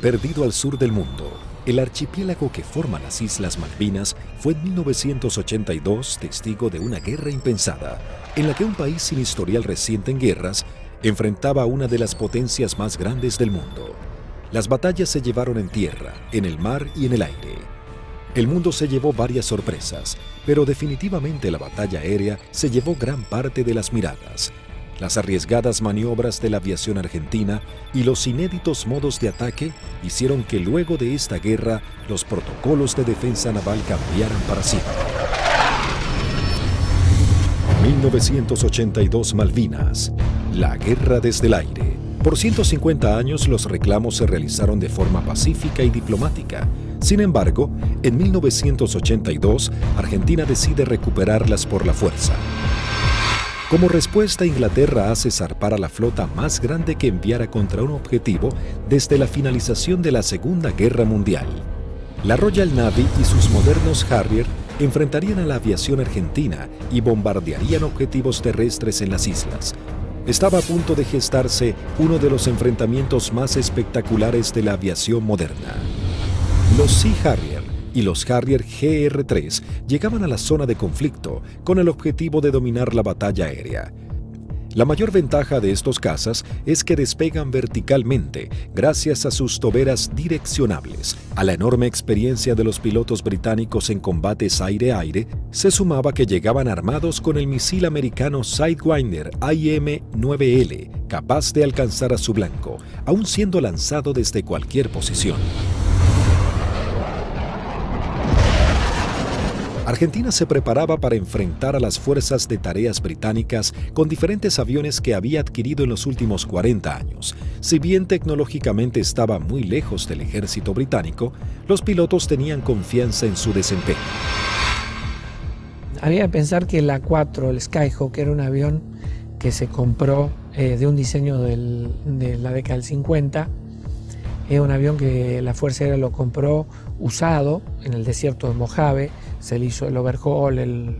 Perdido al sur del mundo, el archipiélago que forma las Islas Malvinas fue en 1982 testigo de una guerra impensada, en la que un país sin historial reciente en guerras enfrentaba a una de las potencias más grandes del mundo. Las batallas se llevaron en tierra, en el mar y en el aire. El mundo se llevó varias sorpresas, pero definitivamente la batalla aérea se llevó gran parte de las miradas. Las arriesgadas maniobras de la aviación argentina y los inéditos modos de ataque hicieron que luego de esta guerra los protocolos de defensa naval cambiaran para siempre. 1982 Malvinas, la guerra desde el aire. Por 150 años los reclamos se realizaron de forma pacífica y diplomática. Sin embargo, en 1982, Argentina decide recuperarlas por la fuerza. Como respuesta, Inglaterra hace zarpar a la flota más grande que enviara contra un objetivo desde la finalización de la Segunda Guerra Mundial. La Royal Navy y sus modernos Harrier enfrentarían a la aviación argentina y bombardearían objetivos terrestres en las islas. Estaba a punto de gestarse uno de los enfrentamientos más espectaculares de la aviación moderna. Los Sea Harrier y los Harrier GR-3 llegaban a la zona de conflicto con el objetivo de dominar la batalla aérea. La mayor ventaja de estos cazas es que despegan verticalmente gracias a sus toberas direccionables. A la enorme experiencia de los pilotos británicos en combates aire-aire, se sumaba que llegaban armados con el misil americano Sidewinder IM-9L, capaz de alcanzar a su blanco, aun siendo lanzado desde cualquier posición. Argentina se preparaba para enfrentar a las fuerzas de tareas británicas con diferentes aviones que había adquirido en los últimos 40 años. Si bien tecnológicamente estaba muy lejos del ejército británico, los pilotos tenían confianza en su desempeño. Había que pensar que el A4, el Skyhawk, era un avión que se compró de un diseño de la década del 50. Es un avión que la Fuerza Aérea lo compró usado en el desierto de Mojave, se le hizo el overhaul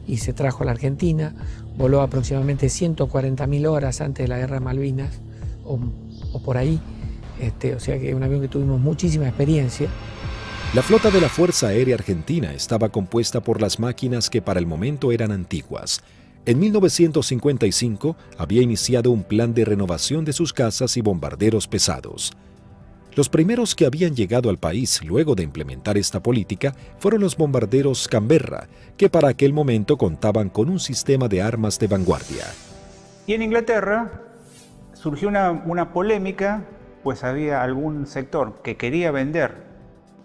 y se trajo a la Argentina, voló aproximadamente 140.000 horas antes de la Guerra de Malvinas, o por ahí, o sea que es un avión que tuvimos muchísima experiencia. La flota de la Fuerza Aérea Argentina estaba compuesta por las máquinas que para el momento eran antiguas. En 1955 había iniciado un plan de renovación de sus cazas y bombarderos pesados. Los primeros que habían llegado al país luego de implementar esta política fueron los bombarderos Canberra, que para aquel momento contaban con un sistema de armas de vanguardia. Y en Inglaterra surgió una polémica, pues había algún sector que quería vender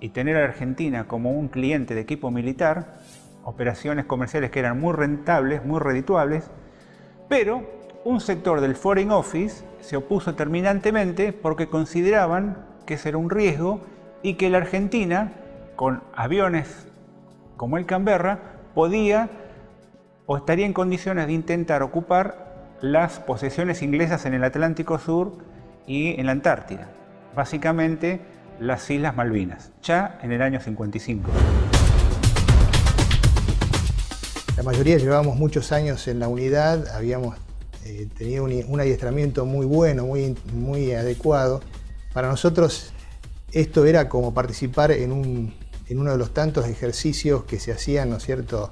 y tener a Argentina como un cliente de equipo militar, operaciones comerciales que eran muy rentables, muy redituables, pero un sector del Foreign Office se opuso terminantemente porque consideraban que ese era un riesgo y que la Argentina, con aviones como el Canberra, podía o estaría en condiciones de intentar ocupar las posesiones inglesas en el Atlántico Sur y en la Antártida, básicamente las Islas Malvinas, ya en el año 55. La mayoría llevábamos muchos años en la unidad, habíamos tenido un adiestramiento muy bueno, muy adecuado. Para nosotros esto era como participar en uno de los tantos ejercicios que se hacían, ¿no es cierto?,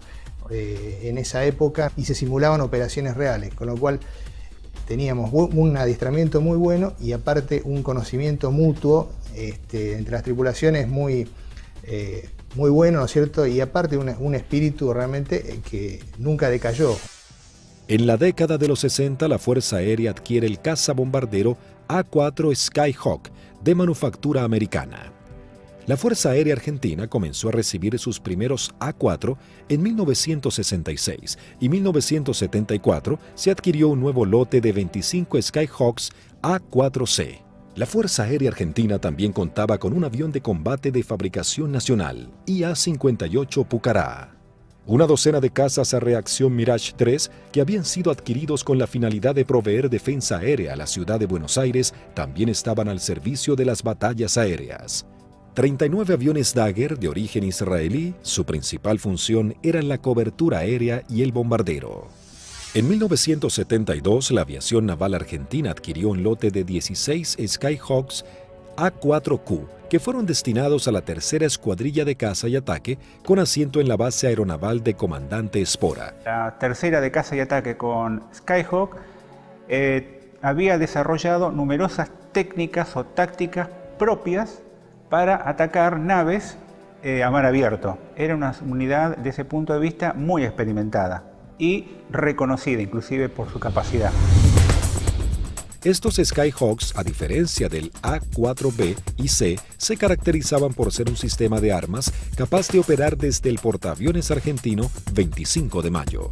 en esa época, y se simulaban operaciones reales, con lo cual teníamos un adiestramiento muy bueno y aparte un conocimiento mutuo entre las tripulaciones muy bueno, ¿no es cierto?, y aparte un espíritu realmente que nunca decayó. En la década de los 60, la Fuerza Aérea adquiere el cazabombardero A4 Skyhawk de manufactura americana. La Fuerza Aérea Argentina comenzó a recibir sus primeros A4 en 1966 y 1974 se adquirió un nuevo lote de 25 Skyhawks A4C. La Fuerza Aérea Argentina también contaba con un avión de combate de fabricación nacional, IA-58 Pucará. Una docena de cazas a reacción Mirage 3 que habían sido adquiridos con la finalidad de proveer defensa aérea a la ciudad de Buenos Aires también estaban al servicio de las batallas aéreas. 39 aviones Dagger de origen israelí, su principal función era la cobertura aérea y el bombardero. En 1972, la aviación naval argentina adquirió un lote de 16 Skyhawks A-4Q, que fueron destinados a la tercera escuadrilla de caza y ataque con asiento en la base aeronaval de Comandante Espora. La tercera de caza y ataque con Skyhawk había desarrollado numerosas técnicas o tácticas propias para atacar naves a mar abierto. Era una unidad desde ese punto de vista muy experimentada y reconocida inclusive por su capacidad. Estos Skyhawks, a diferencia del A-4B y C, se caracterizaban por ser un sistema de armas capaz de operar desde el portaaviones argentino 25 de mayo.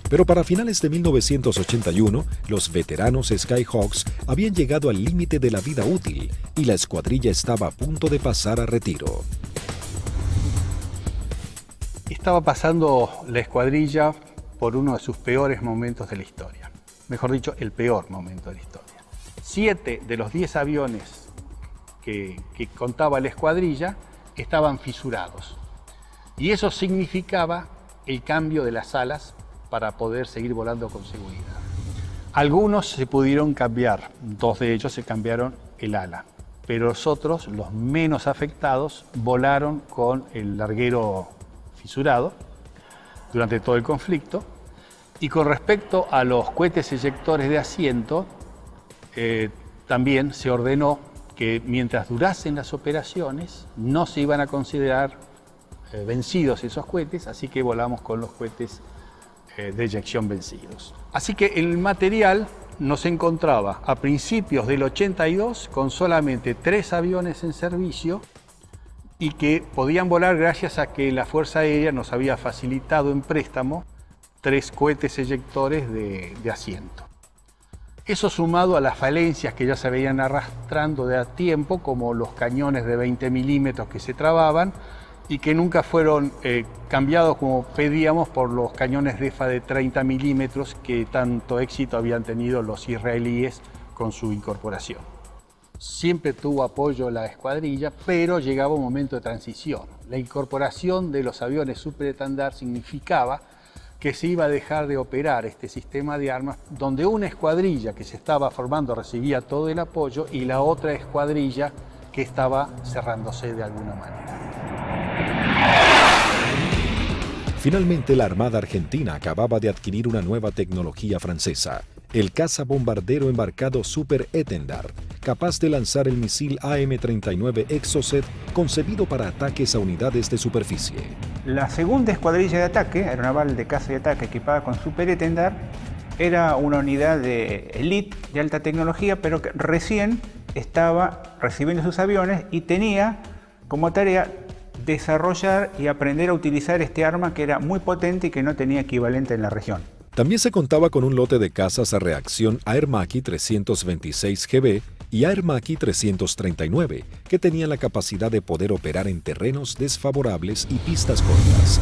Pero para finales de 1981, los veteranos Skyhawks habían llegado al límite de la vida útil y la escuadrilla estaba a punto de pasar a retiro. Estaba pasando la escuadrilla por uno de sus peores momentos de la historia. Mejor dicho, el peor momento de la historia. 7 de los 10 aviones que contaba la escuadrilla estaban fisurados. Y eso significaba el cambio de las alas para poder seguir volando con seguridad. Algunos se pudieron cambiar, 2 de ellos se cambiaron el ala, pero los otros, los menos afectados, volaron con el larguero fisurado durante todo el conflicto. Y con respecto a los cohetes eyectores de asiento, también se ordenó que mientras durasen las operaciones no se iban a considerar vencidos esos cohetes, así que volamos con los cohetes de eyección vencidos. Así que el material nos encontraba a principios del 82 con solamente 3 aviones en servicio y que podían volar gracias a que la Fuerza Aérea nos había facilitado en préstamo 3 cohetes eyectores de asiento. Eso sumado a las falencias que ya se veían arrastrando de a tiempo, como los cañones de 20 milímetros que se trababan y que nunca fueron cambiados como pedíamos por los cañones DEFA de 30 milímetros que tanto éxito habían tenido los israelíes con su incorporación. Siempre tuvo apoyo la escuadrilla, pero llegaba un momento de transición. La incorporación de los aviones superestandar significaba que se iba a dejar de operar este sistema de armas, donde una escuadrilla que se estaba formando recibía todo el apoyo y la otra escuadrilla que estaba cerrándose de alguna manera. Finalmente, la Armada Argentina acababa de adquirir una nueva tecnología francesa, el caza bombardero embarcado Super Étendard, capaz de lanzar el misil AM-39 Exocet concebido para ataques a unidades de superficie. La segunda escuadrilla de ataque, aeronaval de caza y ataque equipada con Super Étendard, era una unidad de élite de alta tecnología, pero que recién estaba recibiendo sus aviones y tenía como tarea desarrollar y aprender a utilizar este arma que era muy potente y que no tenía equivalente en la región. También se contaba con un lote de cazas a reacción Air Macchi 326 GB y Air Macchi 339, que tenían la capacidad de poder operar en terrenos desfavorables y pistas cortas.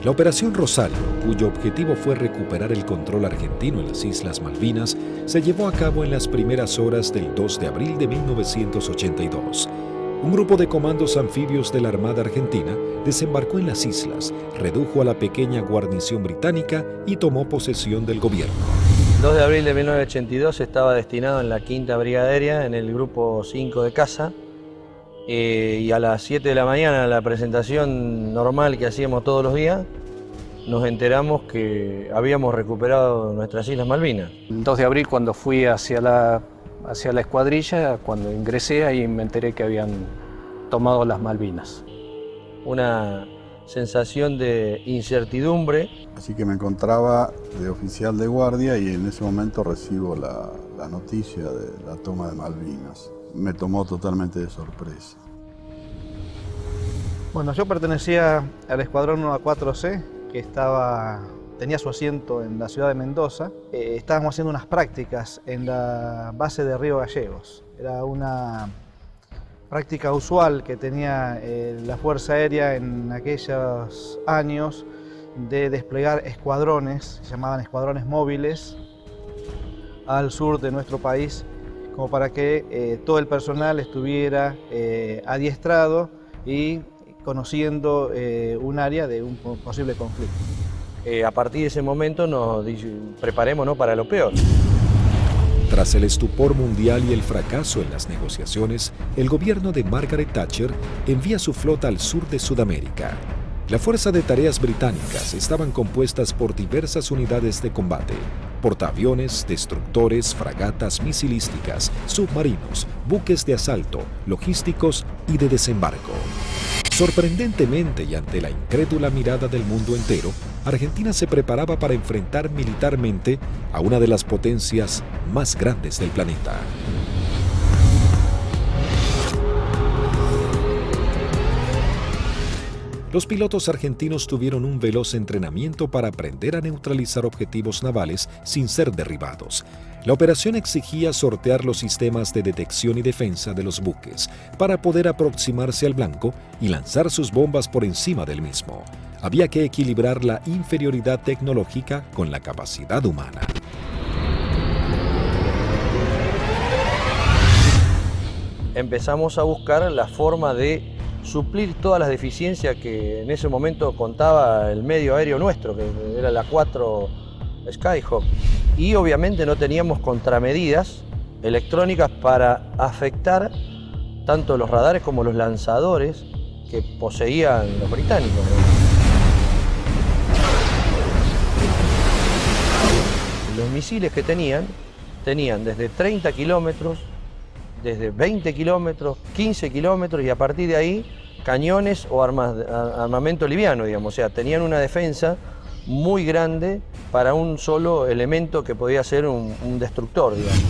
La Operación Rosario, cuyo objetivo fue recuperar el control argentino en las Islas Malvinas, se llevó a cabo en las primeras horas del 2 de abril de 1982. Un grupo de comandos anfibios de la Armada Argentina desembarcó en las islas, redujo a la pequeña guarnición británica y tomó posesión del gobierno. El 2 de abril de 1982 estaba destinado en la 5ª Brigada Aérea, en el grupo 5 de caza, y a las 7 de la mañana, en la presentación normal que hacíamos todos los días, nos enteramos que habíamos recuperado nuestras Islas Malvinas. El 2 de abril, cuando fui hacia la escuadrilla, cuando ingresé, ahí me enteré que habían tomado las Malvinas. Una sensación de incertidumbre. Así que me encontraba de oficial de guardia y en ese momento recibo la noticia de la toma de Malvinas. Me tomó totalmente de sorpresa. Bueno, yo pertenecía al escuadrón 1A4C, que tenía su asiento en la ciudad de Mendoza. Estábamos haciendo unas prácticas en la base de Río Gallegos. Era una práctica usual que tenía la Fuerza Aérea en aquellos años de desplegar escuadrones, se llamaban escuadrones móviles, al sur de nuestro país, como para que todo el personal estuviera adiestrado y conociendo un área de un posible conflicto. A partir de ese momento nos preparemos, ¿no?, para lo peor. Tras el estupor mundial y el fracaso en las negociaciones, el gobierno de Margaret Thatcher envía su flota al sur de Sudamérica. La Fuerza de Tareas Británicas estaban compuestas por diversas unidades de combate, portaaviones, destructores, fragatas misilísticas, submarinos, buques de asalto, logísticos y de desembarco. Sorprendentemente y ante la incrédula mirada del mundo entero, Argentina se preparaba para enfrentar militarmente a una de las potencias más grandes del planeta. Los pilotos argentinos tuvieron un veloz entrenamiento para aprender a neutralizar objetivos navales sin ser derribados. La operación exigía sortear los sistemas de detección y defensa de los buques para poder aproximarse al blanco y lanzar sus bombas por encima del mismo. Había que equilibrar la inferioridad tecnológica con la capacidad humana. Empezamos a buscar la forma de suplir todas las deficiencias que en ese momento contaba el medio aéreo nuestro, que era la 4 Skyhawk. Y obviamente no teníamos contramedidas electrónicas para afectar tanto los radares como los lanzadores que poseían los británicos. Los misiles que tenían desde 30 kilómetros, desde 20 kilómetros, 15 kilómetros y a partir de ahí cañones o armamento liviano, digamos. O sea, tenían una defensa muy grande para un solo elemento que podía ser un destructor, digamos.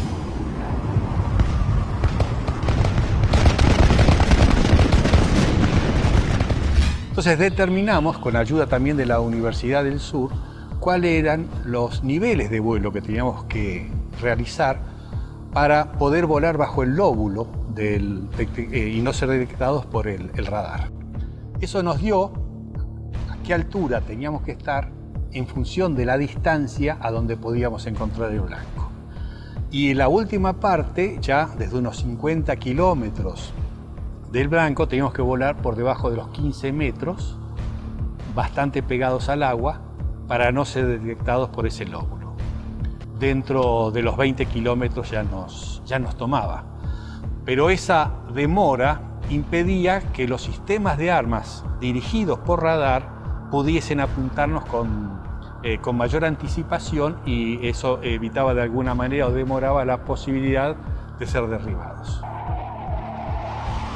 Entonces determinamos, con ayuda también de la Universidad del Sur, cuáles eran los niveles de vuelo que teníamos que realizar para poder volar bajo el lóbulo y no ser detectados por el radar. Eso nos dio a qué altura teníamos que estar en función de la distancia a donde podíamos encontrar el blanco. Y la última parte, ya desde unos 50 kilómetros del blanco, teníamos que volar por debajo de los 15 metros, bastante pegados al agua, para no ser detectados por ese lóbulo. Dentro de los 20 kilómetros ya nos tomaba. Pero esa demora impedía que los sistemas de armas dirigidos por radar pudiesen apuntarnos con mayor anticipación y eso evitaba de alguna manera o demoraba la posibilidad de ser derribados.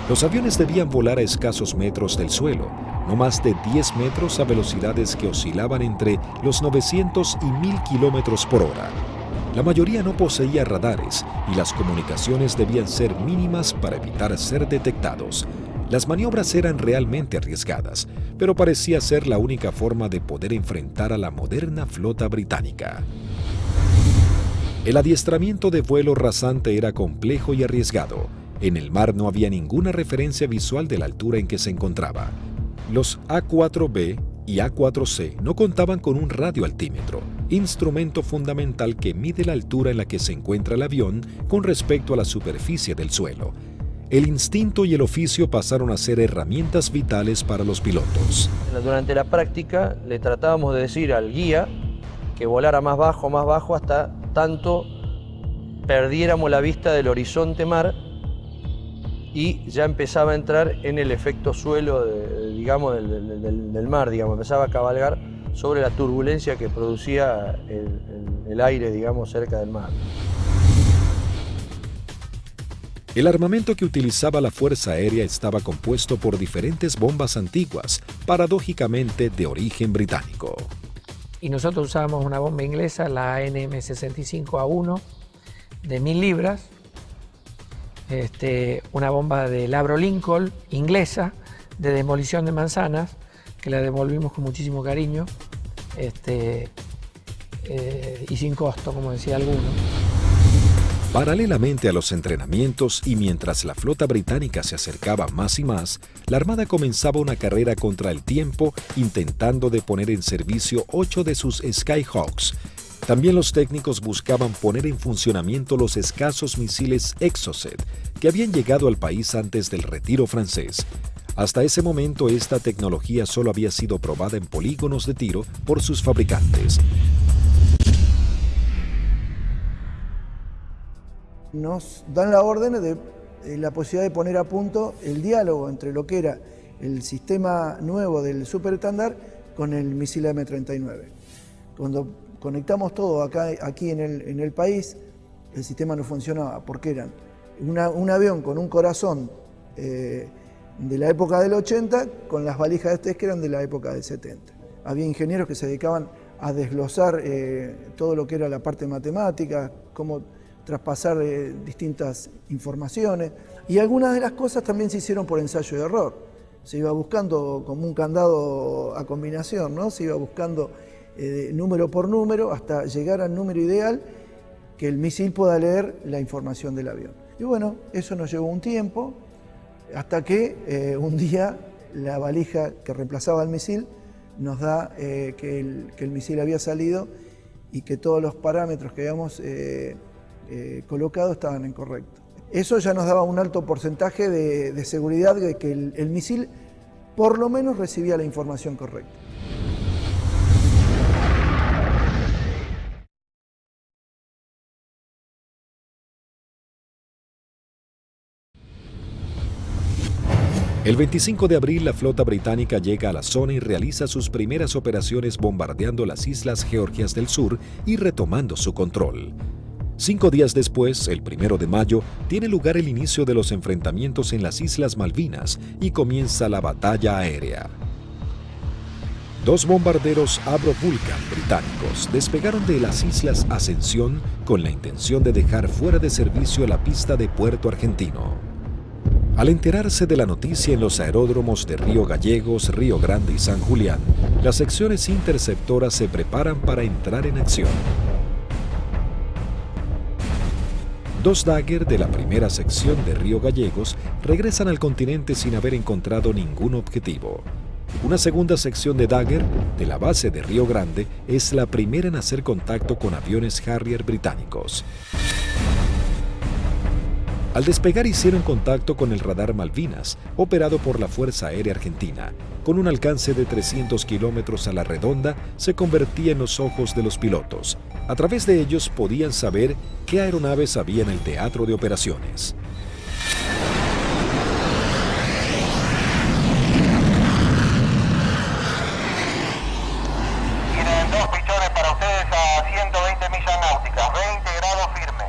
Los aviones debían volar a escasos metros del suelo, no más de 10 metros a velocidades que oscilaban entre los 900 y 1000 kilómetros por hora. La mayoría no poseía radares y las comunicaciones debían ser mínimas para evitar ser detectados. Las maniobras eran realmente arriesgadas, pero parecía ser la única forma de poder enfrentar a la moderna flota británica. El adiestramiento de vuelo rasante era complejo y arriesgado. En el mar no había ninguna referencia visual de la altura en que se encontraba. Los A4B y A4C no contaban con un radioaltímetro, instrumento fundamental que mide la altura en la que se encuentra el avión con respecto a la superficie del suelo. El instinto y el oficio pasaron a ser herramientas vitales para los pilotos. Durante la práctica le tratábamos de decir al guía que volara más bajo, hasta tanto perdiéramos la vista del horizonte mar y ya empezaba a entrar en el efecto suelo del mar, empezaba a cabalgar sobre la turbulencia que producía el aire, cerca del mar. El armamento que utilizaba la Fuerza Aérea estaba compuesto por diferentes bombas antiguas, paradójicamente de origen británico. Y nosotros usábamos una bomba inglesa, la NM65A1, de 1000 libras, una bomba de Labro Lincoln, inglesa, de demolición de manzanas, que la devolvimos con muchísimo cariño y sin costo, como decía alguno. Paralelamente a los entrenamientos y mientras la flota británica se acercaba más y más, la Armada comenzaba una carrera contra el tiempo intentando de poner en servicio 8 de sus Skyhawks. También los técnicos buscaban poner en funcionamiento los escasos misiles Exocet que habían llegado al país antes del retiro francés. Hasta ese momento esta tecnología solo había sido probada en polígonos de tiro por sus fabricantes. nos dan la orden de la posibilidad de poner a punto el diálogo entre lo que era el sistema nuevo del superestándar con el misil M39. Cuando conectamos todo aquí en el país, el sistema no funcionaba porque eran un avión con un corazón de la época del 80 con las valijas de test que eran de la época del 70. Había ingenieros que se dedicaban a desglosar todo lo que era la parte matemática, cómo traspasar distintas informaciones, y algunas de las cosas también se hicieron por ensayo y error. Se iba buscando como un candado a combinación, ¿no? Se iba buscando número por número hasta llegar al número ideal que el misil pueda leer la información del avión. Y bueno, eso nos llevó un tiempo, hasta que un día la valija que reemplazaba al misil nos da que el misil había salido y que todos los parámetros que habíamos colocado estaban incorrectos. Eso ya nos daba un alto porcentaje de seguridad de que el misil por lo menos recibía la información correcta. El 25 de abril, la flota británica llega a la zona y realiza sus primeras operaciones bombardeando las islas Georgias del Sur y retomando su control. 5 días después, el 1 de mayo, tiene lugar el inicio de los enfrentamientos en las Islas Malvinas y comienza la batalla aérea. 2 bombarderos Avro Vulcan británicos despegaron de las Islas Ascensión con la intención de dejar fuera de servicio la pista de Puerto Argentino. Al enterarse de la noticia en los aeródromos de Río Gallegos, Río Grande y San Julián, las secciones interceptoras se preparan para entrar en acción. 2 Dagger de la primera sección de Río Gallegos regresan al continente sin haber encontrado ningún objetivo. Una segunda sección de Dagger de la base de Río Grande es la primera en hacer contacto con aviones Harrier británicos. Al despegar hicieron contacto con el radar Malvinas, operado por la Fuerza Aérea Argentina. Con un alcance de 300 kilómetros a la redonda, se convertía en los ojos de los pilotos. A través de ellos podían saber qué aeronaves había en el teatro de operaciones. Tienen 2 pichones para ustedes a 120 millas náuticas, 20 grados firme.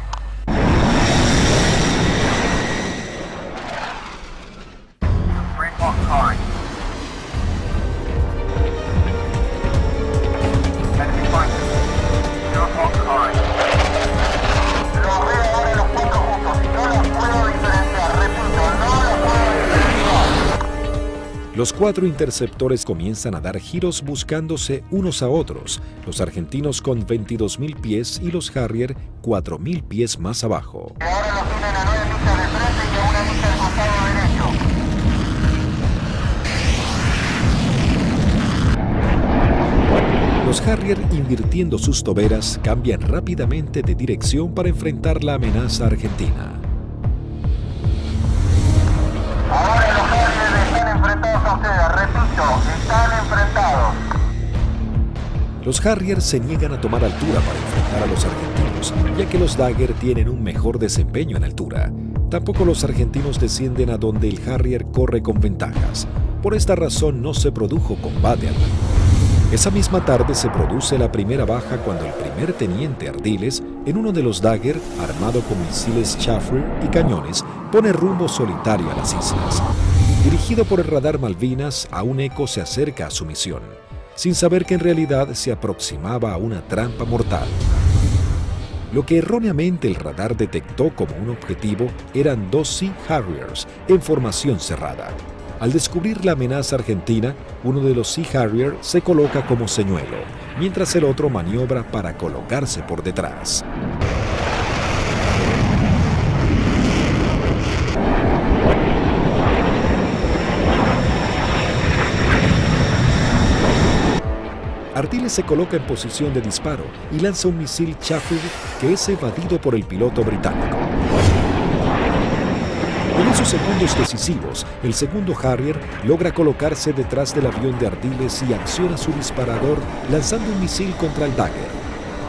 Los 4 interceptores comienzan a dar giros buscándose unos a otros, los argentinos con 22.000 pies y los Harrier 4.000 pies más abajo. Ahora los tienen a 9 millas de frente y a 1 milla del costado derecho. Los Harrier, invirtiendo sus toberas, cambian rápidamente de dirección para enfrentar la amenaza argentina. Ahora los Harrier están enfrentados a ustedes, repito, están enfrentados. Los Harrier se niegan a tomar altura para enfrentar a los argentinos, ya que los Dagger tienen un mejor desempeño en altura. Tampoco los argentinos descienden a donde el Harrier corre con ventajas. Por esta razón no se produjo combate alguno. Esa misma tarde se produce la primera baja cuando el primer teniente Ardiles, en uno de los Dagger, armado con misiles Chaffee y cañones, pone rumbo solitario a las islas. Dirigido por el radar Malvinas, aún Eco se acerca a su misión, sin saber que en realidad se aproximaba a una trampa mortal. Lo que erróneamente el radar detectó como un objetivo eran 2 Sea Harriers en formación cerrada. Al descubrir la amenaza argentina, uno de los Sea Harrier se coloca como señuelo, mientras el otro maniobra para colocarse por detrás. Ardiles se coloca en posición de disparo y lanza un misil Chaffee que es evadido por el piloto británico. En esos segundos decisivos, el segundo Harrier logra colocarse detrás del avión de Ardiles y acciona su disparador lanzando un misil contra el Dagger.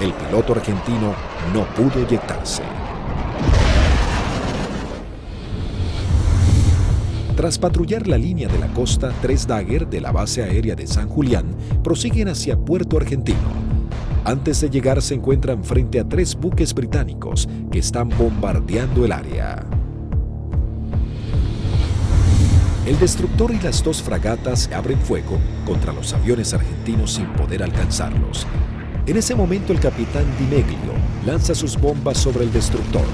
El piloto argentino no pudo eyectarse. Tras patrullar la línea de la costa, 3 Dagger de la base aérea de San Julián prosiguen hacia Puerto Argentino. Antes de llegar se encuentran frente a 3 buques británicos que están bombardeando el área. El destructor y las 2 fragatas abren fuego contra los aviones argentinos sin poder alcanzarlos. En ese momento el capitán Di Meglio lanza sus bombas sobre el destructor.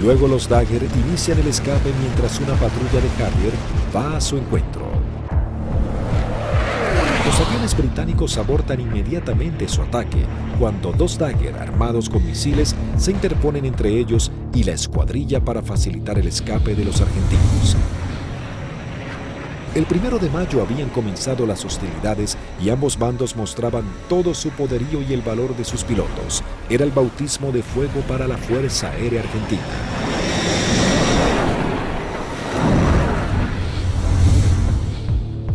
Luego los Dagger inician el escape mientras una patrulla de Harrier va a su encuentro. Los aviones británicos abortan inmediatamente su ataque cuando 2 Dagger armados con misiles se interponen entre ellos y la escuadrilla para facilitar el escape de los argentinos. El 1 de mayo habían comenzado las hostilidades y ambos bandos mostraban todo su poderío y el valor de sus pilotos. Era el bautismo de fuego para la Fuerza Aérea Argentina.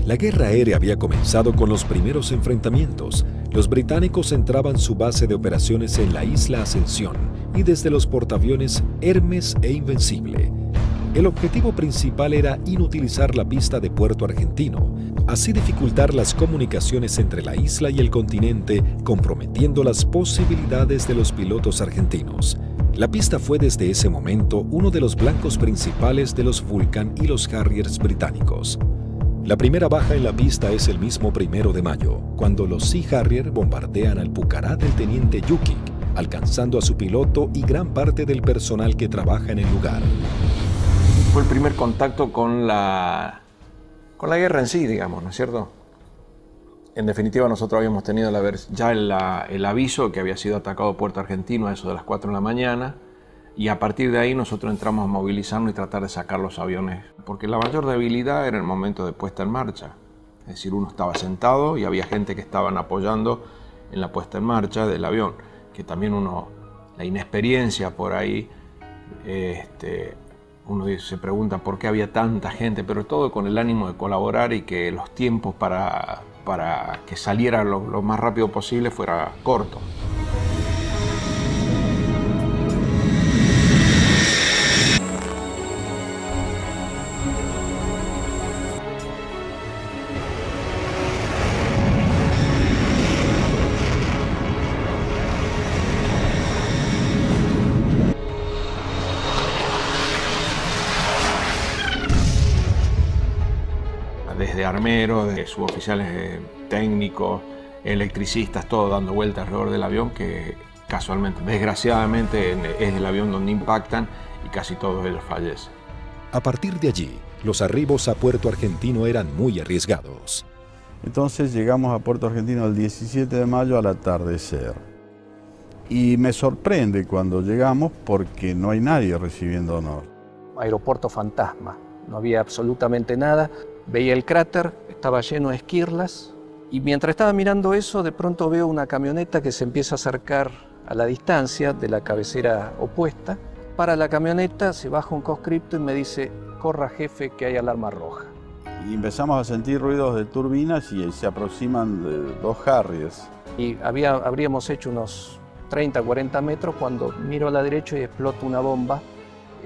La guerra aérea había comenzado con los primeros enfrentamientos. Los británicos centraban su base de operaciones en la isla Ascensión y desde los portaaviones Hermes e Invencible. El objetivo principal era inutilizar la pista de Puerto Argentino, así dificultar las comunicaciones entre la isla y el continente, comprometiendo las posibilidades de los pilotos argentinos. La pista fue desde ese momento uno de los blancos principales de los Vulcan y los Harriers británicos. La primera baja en la pista es el mismo 1 de mayo, cuando los Sea Harrier bombardean al Pucará del teniente Yukik, alcanzando a su piloto y gran parte del personal que trabaja en el lugar. Fue el primer contacto con la guerra en sí, digamos, ¿no es cierto? En definitiva, nosotros habíamos tenido ya el aviso que había sido atacado Puerto Argentino a eso de las 4 de la mañana, y a partir de ahí nosotros entramos a movilizarnos y tratar de sacar los aviones, porque la mayor debilidad era el momento de puesta en marcha. Es decir, uno estaba sentado y había gente que estaban apoyando en la puesta en marcha del avión, que también la inexperiencia por ahí, uno se pregunta por qué había tanta gente, pero todo con el ánimo de colaborar y que los tiempos para que saliera lo más rápido posible fuera corto. Desde armeros, de suboficiales técnicos, electricistas, todo dando vueltas alrededor del avión, que casualmente, desgraciadamente, es el avión donde impactan y casi todos ellos fallecen. A partir de allí, los arribos a Puerto Argentino eran muy arriesgados. Entonces llegamos a Puerto Argentino el 17 de mayo al atardecer. Y me sorprende cuando llegamos porque no hay nadie recibiendo honor. Aeropuerto fantasma, no había absolutamente nada. Veía el cráter, estaba lleno de esquirlas, y mientras estaba mirando eso, de pronto veo una camioneta que se empieza a acercar a la distancia de la cabecera opuesta. Para la camioneta, se baja un conscripto y me dice: corra jefe, que hay alarma roja. Y empezamos a sentir ruidos de turbinas y se aproximan 2 Harriers. Y habríamos hecho unos 30, 40 metros cuando miro a la derecha y explota una bomba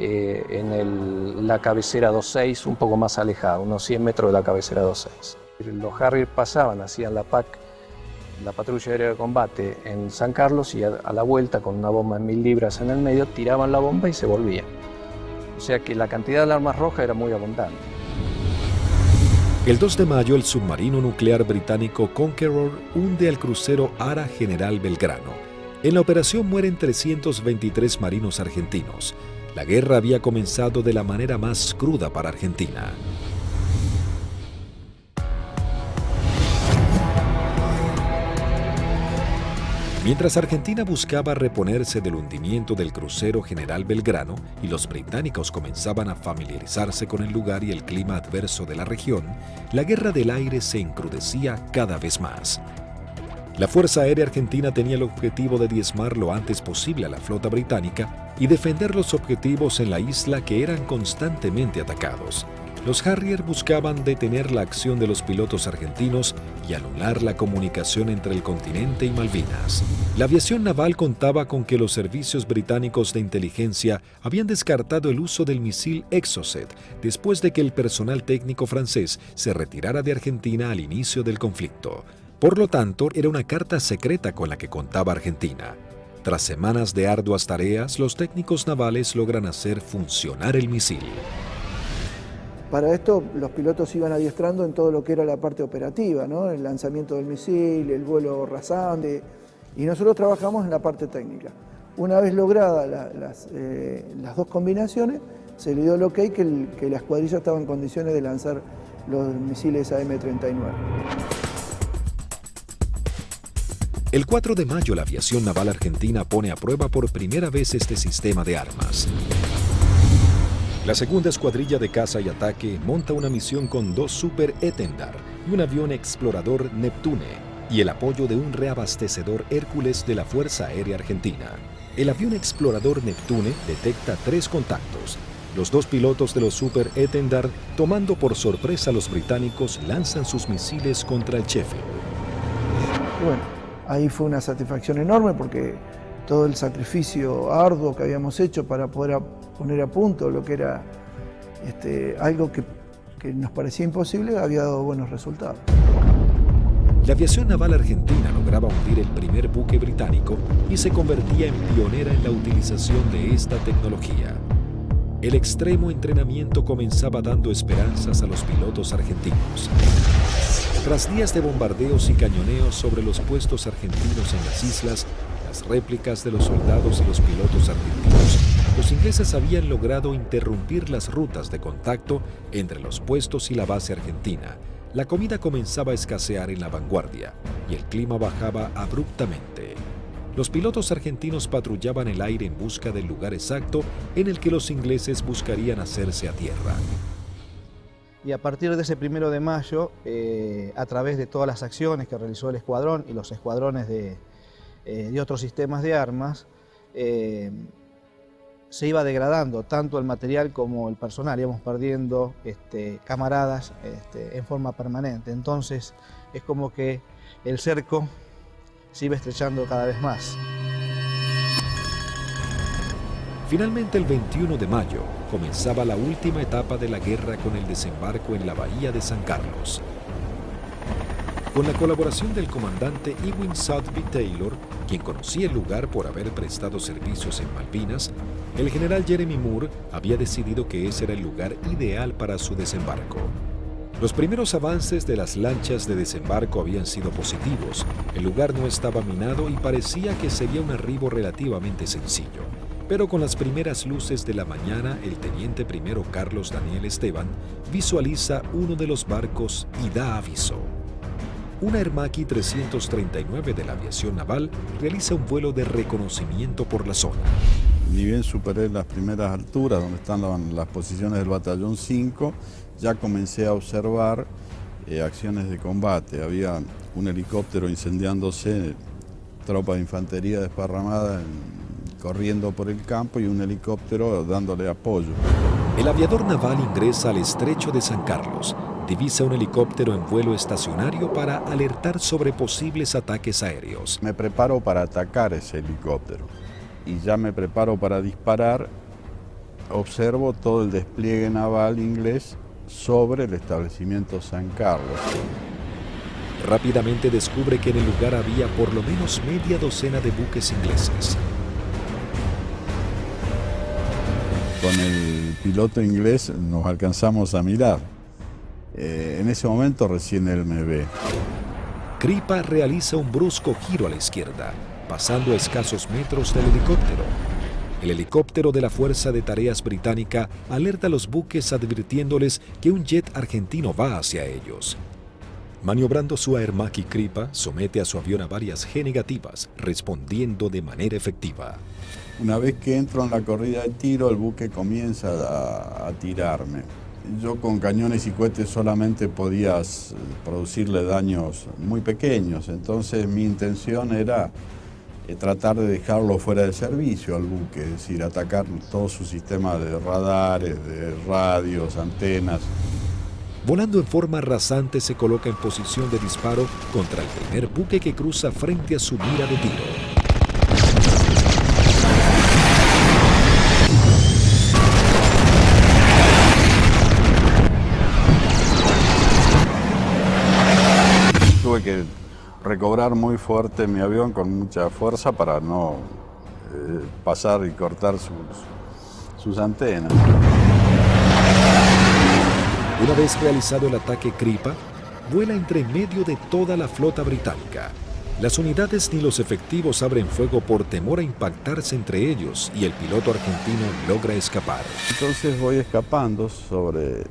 en la cabecera 26, un poco más alejada, unos 100 metros de la cabecera 26. Los Harrier pasaban, hacían la PAC, la patrulla aérea de combate en San Carlos, y a la vuelta con una bomba de 1000 libras en el medio, tiraban la bomba y se volvían. O sea que la cantidad de alarmas rojas era muy abundante. El 2 de mayo, el submarino nuclear británico Conqueror hunde al crucero Ara General Belgrano. En la operación mueren 323 marinos argentinos. La guerra había comenzado de la manera más cruda para Argentina. Mientras Argentina buscaba reponerse del hundimiento del crucero General Belgrano y los británicos comenzaban a familiarizarse con el lugar y el clima adverso de la región, la guerra del aire se encrudecía cada vez más. La Fuerza Aérea Argentina tenía el objetivo de diezmar lo antes posible a la flota británica y defender los objetivos en la isla que eran constantemente atacados. Los Harrier buscaban detener la acción de los pilotos argentinos y anular la comunicación entre el continente y Malvinas. La aviación naval contaba con que los servicios británicos de inteligencia habían descartado el uso del misil Exocet después de que el personal técnico francés se retirara de Argentina al inicio del conflicto. Por lo tanto, era una carta secreta con la que contaba Argentina. Tras semanas de arduas tareas, los técnicos navales logran hacer funcionar el misil. Para esto, los pilotos iban adiestrando en todo lo que era la parte operativa, ¿no? El lanzamiento del misil, el vuelo rasante, y nosotros trabajamos en la parte técnica. Una vez logradas las dos combinaciones, se le dio el ok que la escuadrilla estaba en condiciones de lanzar los misiles AM-39. El 4 de mayo, la aviación naval argentina pone a prueba por primera vez este sistema de armas. La segunda escuadrilla de caza y ataque monta una misión con 2 Super Etendard y un avión explorador Neptune y el apoyo de un reabastecedor Hércules de la Fuerza Aérea Argentina. El avión explorador Neptune detecta 3 contactos. Los 2 pilotos de los Super Etendard, tomando por sorpresa a los británicos, lanzan sus misiles contra el Sheffield. Bueno, ahí fue una satisfacción enorme porque todo el sacrificio arduo que habíamos hecho para poder poner a punto lo que era algo que nos parecía imposible había dado buenos resultados. La aviación naval argentina lograba hundir el primer buque británico y se convertía en pionera en la utilización de esta tecnología. El extremo entrenamiento comenzaba dando esperanzas a los pilotos argentinos. Tras días de bombardeos y cañoneos sobre los puestos argentinos en las islas, las réplicas de los soldados y los pilotos argentinos, los ingleses habían logrado interrumpir las rutas de contacto entre los puestos y la base argentina. La comida comenzaba a escasear en la vanguardia y el clima bajaba abruptamente. Los pilotos argentinos patrullaban el aire en busca del lugar exacto en el que los ingleses buscarían hacerse a tierra. Y a partir de ese 1 de mayo, a través de todas las acciones que realizó el escuadrón y los escuadrones de otros sistemas de armas, se iba degradando tanto el material como el personal, íbamos perdiendo camaradas en forma permanente. Entonces es como que el cerco se iba estrechando cada vez más. Finalmente, el 21 de mayo, comenzaba la última etapa de la guerra con el desembarco en la bahía de San Carlos. Con la colaboración del comandante Ewing Southby Taylor, quien conocía el lugar por haber prestado servicios en Malvinas, el general Jeremy Moore había decidido que ese era el lugar ideal para su desembarco. Los primeros avances de las lanchas de desembarco habían sido positivos, el lugar no estaba minado y parecía que sería un arribo relativamente sencillo. Pero con las primeras luces de la mañana, el teniente primero Carlos Daniel Esteban visualiza uno de los barcos y da aviso. Una Hermaki 339 de la aviación naval realiza un vuelo de reconocimiento por la zona. Ni bien superé las primeras alturas, donde están las posiciones del batallón 5, ya comencé a observar acciones de combate. Había un helicóptero incendiándose, tropa de infantería desparramada corriendo por el campo y un helicóptero dándole apoyo. El aviador naval ingresa al estrecho de San Carlos, divisa un helicóptero en vuelo estacionario para alertar sobre posibles ataques aéreos. Me preparo para atacar ese helicóptero y ya me preparo para disparar. Observo todo el despliegue naval inglés sobre el establecimiento San Carlos. Rápidamente descubre que en el lugar había por lo menos media docena de buques ingleses. Con el piloto inglés nos alcanzamos a mirar. En ese momento recién él me ve. Kripa realiza un brusco giro a la izquierda, pasando a escasos metros del helicóptero. El helicóptero de la Fuerza de Tareas Británica alerta a los buques advirtiéndoles que un jet argentino va hacia ellos. Maniobrando su Hermaki, Kripa somete a su avión a varias G negativas, respondiendo de manera efectiva. Una vez que entro en la corrida de tiro, el buque comienza a tirarme. Yo con cañones y cohetes solamente podía producirle daños muy pequeños, entonces mi intención era tratar de dejarlo fuera de servicio al buque, es decir, atacar todo su sistema de radares, de radios, antenas. Volando en forma rasante se coloca en posición de disparo contra el primer buque que cruza frente a su mira de tiro. Tuve que recobrar muy fuerte mi avión con mucha fuerza para no pasar y cortar sus antenas. Una vez realizado el ataque Kripa, vuela entre medio de toda la flota británica. Las unidades ni los efectivos abren fuego por temor a impactarse entre ellos y el piloto argentino logra escapar. Entonces voy escapando sobre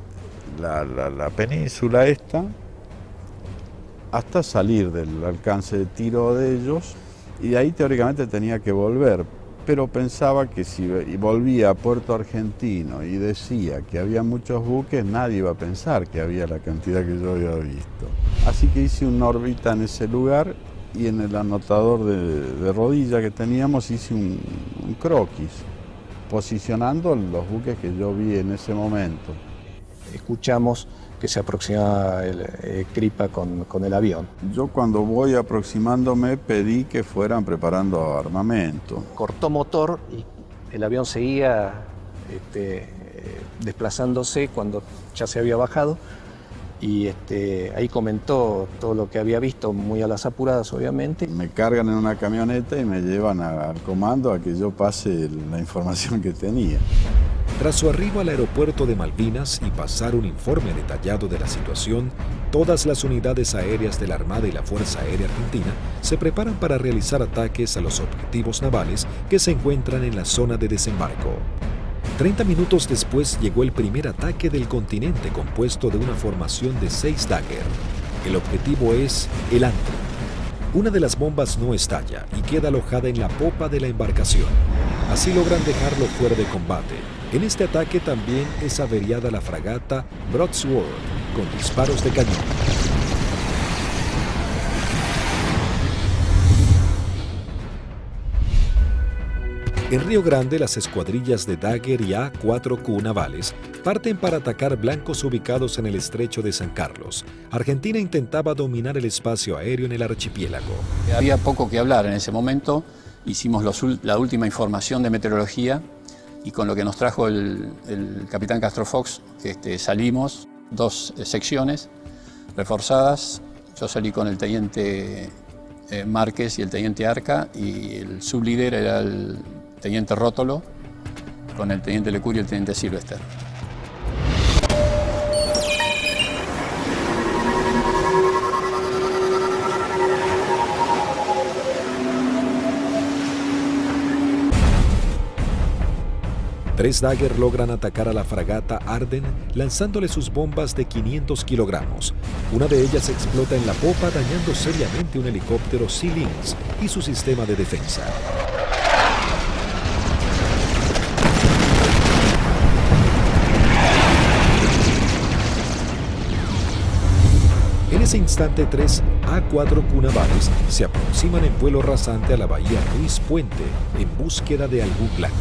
la península esta hasta salir del alcance de tiro de ellos y de ahí teóricamente tenía que volver. Pero pensaba que si volvía a Puerto Argentino y decía que había muchos buques, nadie iba a pensar que había la cantidad que yo había visto. Así que hice una órbita en ese lugar y en el anotador de rodilla que teníamos hice un croquis, posicionando los buques que yo vi en ese momento. Escuchamos que se aproximaba el Kripa con el avión. Yo cuando voy aproximándome pedí que fueran preparando armamento. Cortó motor y el avión seguía desplazándose cuando ya se había bajado y ahí comentó todo lo que había visto, muy a las apuradas obviamente. Me cargan en una camioneta y me llevan al comando a que yo pase la información que tenía. Tras su arribo al aeropuerto de Malvinas y pasar un informe detallado de la situación, todas las unidades aéreas de la Armada y la Fuerza Aérea Argentina se preparan para realizar ataques a los objetivos navales que se encuentran en la zona de desembarco. 30 minutos después llegó el primer ataque del continente compuesto de una formación de 6 Dagger. El objetivo es el Antrim. Una de las bombas no estalla y queda alojada en la popa de la embarcación. Así logran dejarlo fuera de combate. En este ataque también es averiada la fragata Broadsword con disparos de cañón. En Río Grande, las escuadrillas de Dagger y A-4Q navales parten para atacar blancos ubicados en el estrecho de San Carlos. Argentina intentaba dominar el espacio aéreo en el archipiélago. Había poco que hablar en ese momento. Hicimos la última información de meteorología y con lo que nos trajo el capitán Castro Fox, salimos 2 secciones reforzadas. Yo salí con el teniente Márquez y el teniente Arca y el sublíder era el teniente Rótolo con el teniente Lecuri y el teniente Silvester. Tres Dagger logran atacar a la fragata Arden lanzándole sus bombas de 500 kilogramos. Una de ellas explota en la popa dañando seriamente un helicóptero Sea Lynx y su sistema de defensa. En ese instante, 3 A-4Q navales se aproximan en vuelo rasante a la bahía Ruiz Puente en búsqueda de algún blanco.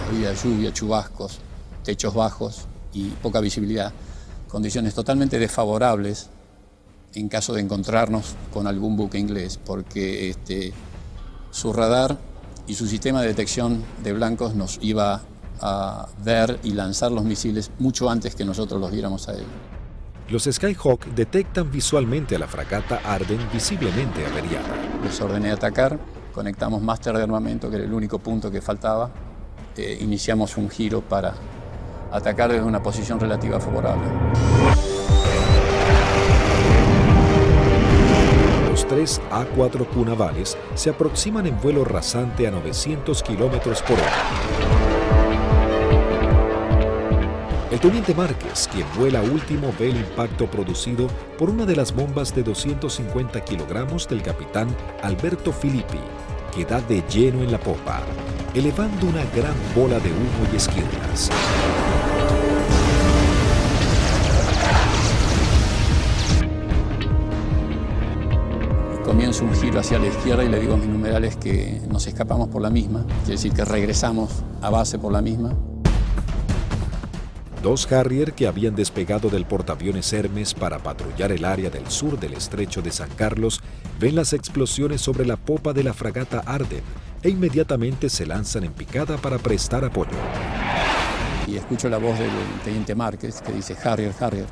Había lluvia, chubascos, techos bajos y poca visibilidad. Condiciones totalmente desfavorables en caso de encontrarnos con algún buque inglés, porque su radar y su sistema de detección de blancos nos iba a ver y lanzar los misiles mucho antes que nosotros los viéramos a él. Los Skyhawk detectan visualmente a la fragata Arden visiblemente averiada. Les ordené atacar, conectamos máster de armamento, que era el único punto que faltaba. Iniciamos un giro para atacar desde una posición relativa favorable. Los 3 A-4Q navales se aproximan en vuelo rasante a 900 kilómetros por hora. El teniente Márquez, quien vuela último, ve el impacto producido por una de las bombas de 250 kilogramos del capitán Alberto Filippi, que da de lleno en la popa, elevando una gran bola de humo y esquirlas. comienzo un giro hacia la izquierda y le digo a mis numerales que nos escapamos por la misma, quiere decir que regresamos a base por la misma. Dos Harrier que habían despegado del portaaviones Hermes para patrullar el área del sur del estrecho de San Carlos ven las explosiones sobre la popa de la fragata Arden e inmediatamente se lanzan en picada para prestar apoyo. Y escucho la voz del teniente Márquez que dice Harrier, Harrier.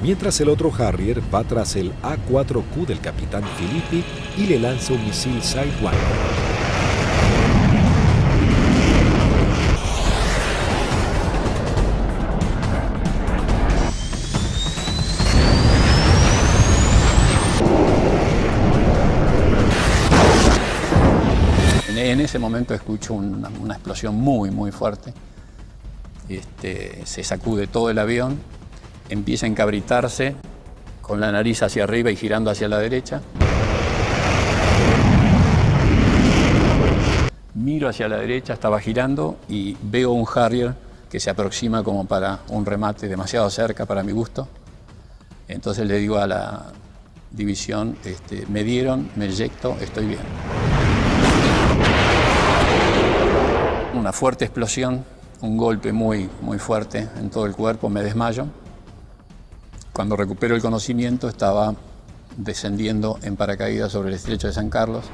Mientras el otro Harrier va tras el A4Q del capitán Filippi y le lanza un misil Sidewinder. En ese momento escucho una explosión muy fuerte. Se sacude todo el avión, empieza a encabritarse con la nariz hacia arriba y girando hacia la derecha. Miro hacia la derecha, estaba girando y veo un Harrier que se aproxima como para un remate demasiado cerca para mi gusto. Entonces le digo a la división, me dieron, me eyecto, estoy bien. Una fuerte explosión, un golpe muy fuerte en todo el cuerpo, me desmayo. Cuando recupero el conocimiento estaba descendiendo en paracaídas sobre el estrecho de San Carlos.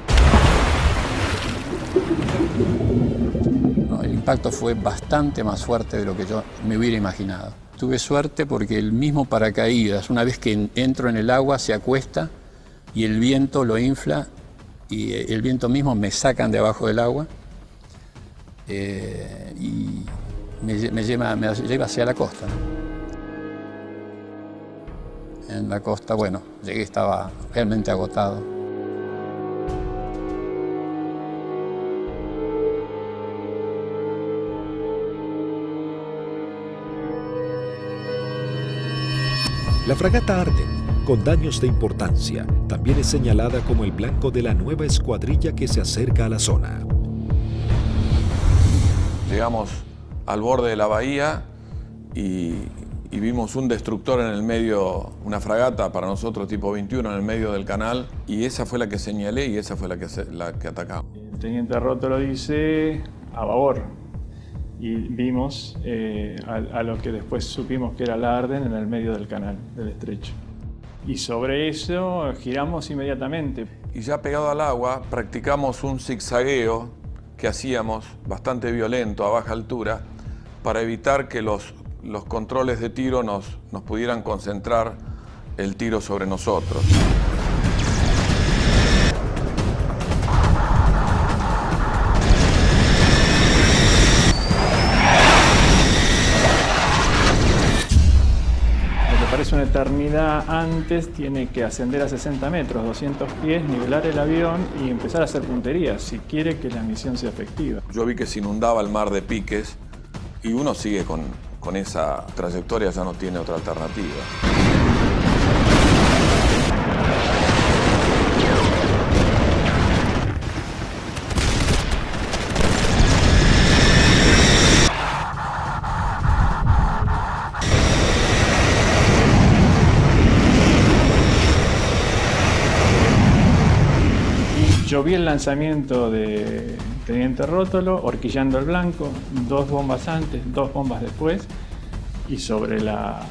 El impacto fue bastante más fuerte de lo que yo me hubiera imaginado. Tuve suerte porque el mismo paracaídas, una vez que entro en el agua, se acuesta y el viento lo infla y el viento mismo me sacan de abajo del agua y me lleva hacia la costa. En la costa, bueno, llegué, estaba realmente agotado. La fragata Arden, con daños de importancia, también es señalada como el blanco de la nueva escuadrilla que se acerca a la zona. Llegamos al borde de la bahía y vimos un destructor en el medio, una fragata para nosotros tipo 21 en el medio del canal, y esa fue la que señalé y esa fue la que atacamos. El teniente Rótolo dice a babor y vimos a lo que después supimos que era la Arden en el medio del canal, del estrecho. Y sobre eso giramos inmediatamente. Y ya pegado al agua practicamos un zigzagueo que hacíamos bastante violento a baja altura para evitar que los controles de tiro nos pudieran concentrar el tiro sobre nosotros. Lo que parece una eternidad antes tiene que ascender a 60 metros, 200 pies, nivelar el avión y empezar a hacer puntería si quiere que la misión sea efectiva. Yo vi que se inundaba el mar de piques y uno sigue con esa trayectoria, ya no tiene otra alternativa. Yo vi el lanzamiento de Teniente Rótolo, horquillando el blanco, 2 bombas antes, 2 bombas después, y sobre las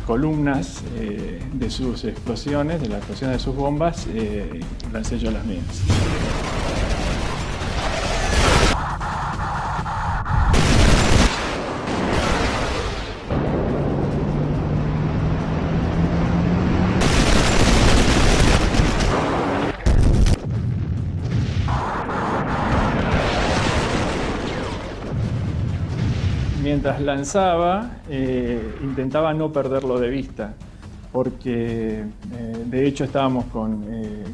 columnas de sus explosiones, de la explosión de sus bombas, lancé yo las mías. Mientras lanzaba, intentaba no perderlo de vista, porque de hecho estábamos con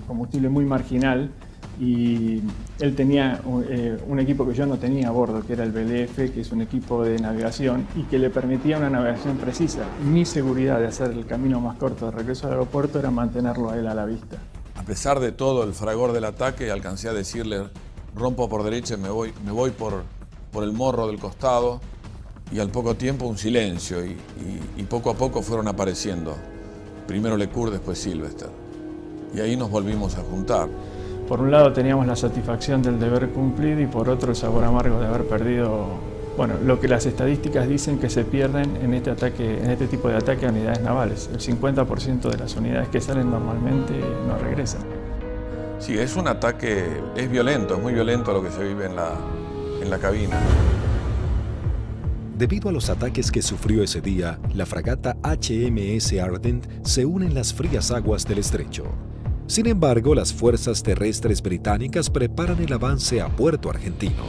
combustible muy marginal y él tenía un equipo que yo no tenía a bordo, que era el BLF, que es un equipo de navegación y que le permitía una navegación precisa. Mi seguridad de hacer el camino más corto de regreso al aeropuerto era mantenerlo a él a la vista. A pesar de todo el fragor del ataque, alcancé a decirle: rompo por derecha y me voy por el morro del costado, y al poco tiempo un silencio y poco a poco fueron apareciendo. Primero Lecour, después Sylvester. Y ahí nos volvimos a juntar. Por un lado teníamos la satisfacción del deber cumplido y por otro el sabor amargo de haber perdido, bueno, lo que las estadísticas dicen que se pierden en este tipo de ataque a unidades navales. El 50% de las unidades que salen normalmente no regresan. Sí, es un ataque, es violento, es muy violento lo que se vive en la cabina. Debido a los ataques que sufrió ese día, la fragata HMS Ardent se une en las frías aguas del estrecho. Sin embargo, las fuerzas terrestres británicas preparan el avance a Puerto Argentino.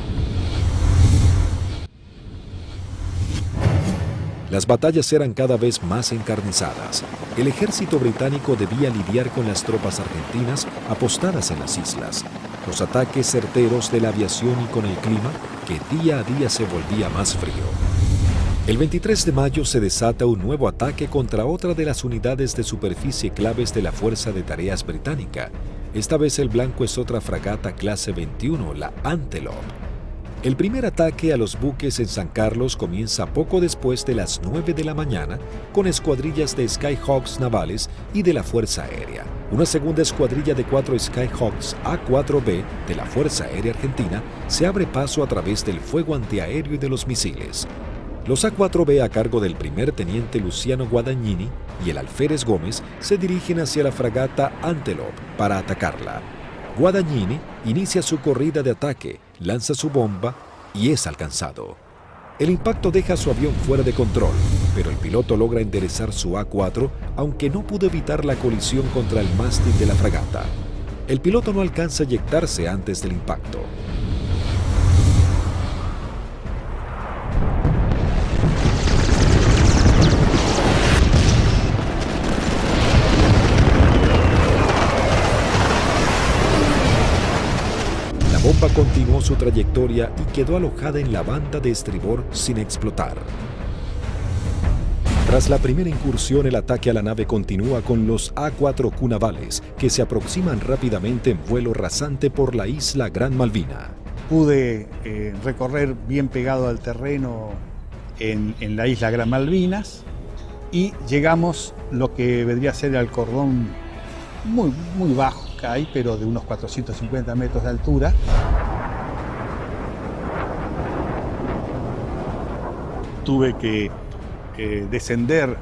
Las batallas eran cada vez más encarnizadas. El ejército británico debía lidiar con las tropas argentinas apostadas en las islas, los ataques certeros de la aviación y con el clima que día a día se volvía más frío. El 23 de mayo se desata un nuevo ataque contra otra de las unidades de superficie claves de la Fuerza de Tareas Británica. Esta vez el blanco es otra fragata clase 21, la Antelope. El primer ataque a los buques en San Carlos comienza poco después de las 9 de la mañana con escuadrillas de Skyhawks navales y de la Fuerza Aérea. Una segunda escuadrilla de 4 Skyhawks A4B de la Fuerza Aérea Argentina se abre paso a través del fuego antiaéreo y de los misiles. Los A4B a cargo del primer teniente Luciano Guadagnini y el alférez Gómez se dirigen hacia la fragata Antelope para atacarla. Guadagnini inicia su corrida de ataque, lanza su bomba y es alcanzado. El impacto deja su avión fuera de control, pero el piloto logra enderezar su A4, aunque no pudo evitar la colisión contra el mástil de la fragata. El piloto no alcanza a eyectarse antes del impacto. La bomba continuó su trayectoria y quedó alojada en la banda de estribor sin explotar. Tras la primera incursión, el ataque a la nave continúa con los A4Q navales, que se aproximan rápidamente en vuelo rasante por la isla Gran Malvina. Pude recorrer bien pegado al terreno en la isla Gran Malvinas y llegamos lo que vendría a ser al cordón muy bajo que hay, pero de unos 450 metros de altura. Tuve que descender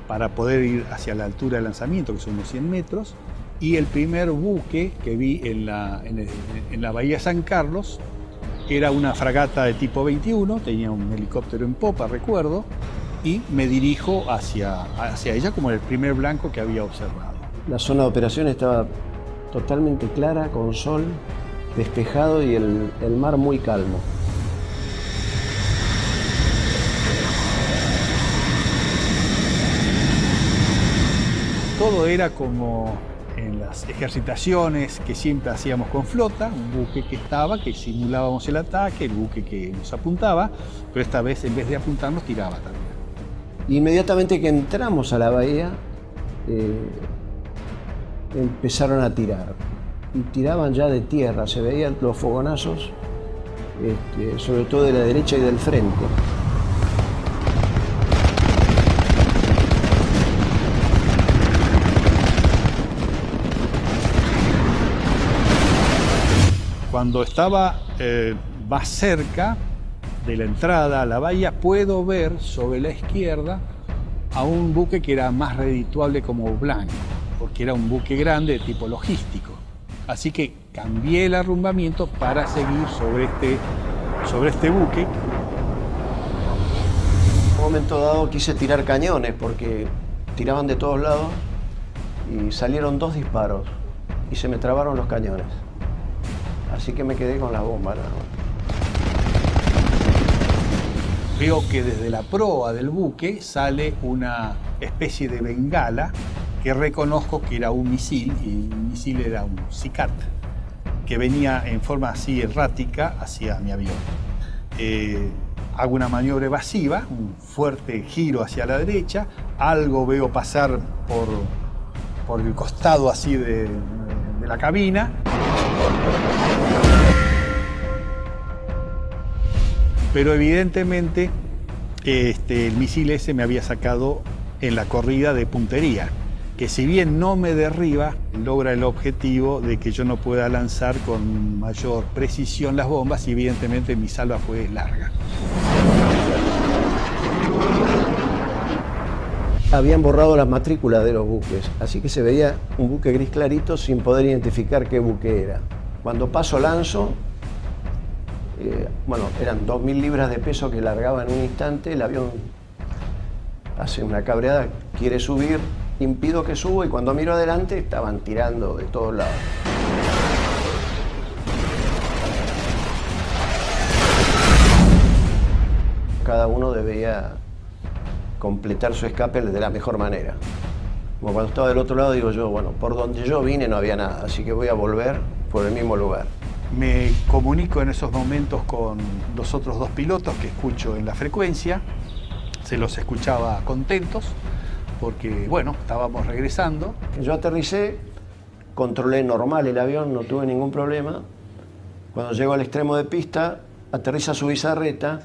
para poder ir hacia la altura de lanzamiento, que son unos 100 metros, y el primer buque que vi en la bahía San Carlos era una fragata de tipo 21, tenía un helicóptero en popa, recuerdo, y me dirijo hacia ella como el primer blanco que había observado. La zona de operación estaba totalmente clara, con sol, despejado y el mar muy calmo. Todo era como en las ejercitaciones que siempre hacíamos con flota, un buque que simulábamos el ataque, el buque que nos apuntaba, pero esta vez en vez de apuntarnos tiraba también. Inmediatamente que entramos a la bahía, empezaron a tirar. Y tiraban ya de tierra, se veían los fogonazos, sobre todo de la derecha y del frente. Cuando estaba más cerca de la entrada a la bahía, puedo ver sobre la izquierda a un buque que era más redituable como blanco, porque era un buque grande de tipo logístico. Así que cambié el arrumbamiento para seguir sobre este buque. En un momento dado quise tirar cañones porque tiraban de todos lados y salieron 2 disparos y se me trabaron los cañones. Así que me quedé con la bomba. Veo que desde la proa del buque sale una especie de bengala que reconozco que era un misil, y el misil era un Sicat. que venía en forma así errática hacia mi avión. Hago una maniobra evasiva, un fuerte giro hacia la derecha, algo veo pasar por el costado así de la cabina. Pero evidentemente el misil ese me había sacado en la corrida de puntería, que si bien no me derriba, logra el objetivo de que yo no pueda lanzar con mayor precisión las bombas y evidentemente mi salva fue larga. Habían borrado las matrículas de los buques, así que se veía un buque gris clarito sin poder identificar qué buque era. Cuando paso lanzo, eran 2.000 libras de peso que largaba en un instante, el avión hace una cabreada, quiere subir, impido que suba y cuando miro adelante estaban tirando de todos lados. Cada uno debía completar su escape de la mejor manera. Como cuando estaba del otro lado digo yo, bueno, por donde yo vine no había nada, así que voy a volver por el mismo lugar. Me comunico en esos momentos con los otros dos pilotos que escucho en la frecuencia. Se los escuchaba contentos porque, bueno, estábamos regresando. Yo aterricé, controlé normal el avión, no tuve ningún problema. Cuando llego al extremo de pista, aterriza su bizarreta,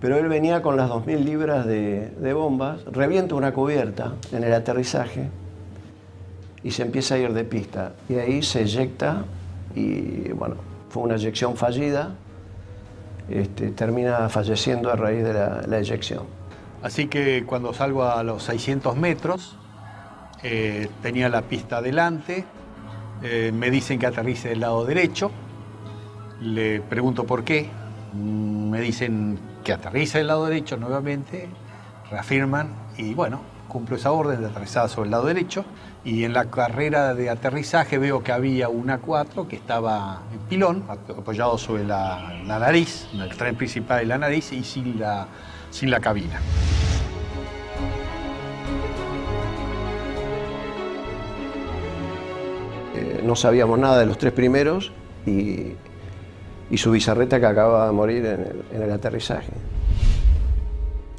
pero él venía con las 2.000 libras de bombas, revienta una cubierta en el aterrizaje y se empieza a ir de pista. Y ahí se eyecta y, bueno, fue una eyección fallida. Termina falleciendo a raíz de la eyección. Así que cuando salgo a los 600 metros, tenía la pista adelante, me dicen que aterrice del lado derecho, le pregunto por qué, me dicen que aterrice del lado derecho nuevamente, reafirman y bueno, cumplo esa orden de aterrizada sobre el lado derecho y en la carrera de aterrizaje veo que había un A4 que estaba en pilón, apoyado sobre la nariz, en el tren principal de la nariz y sin la cabina. No sabíamos nada de los tres primeros y su bizarreta que acababa de morir en el aterrizaje.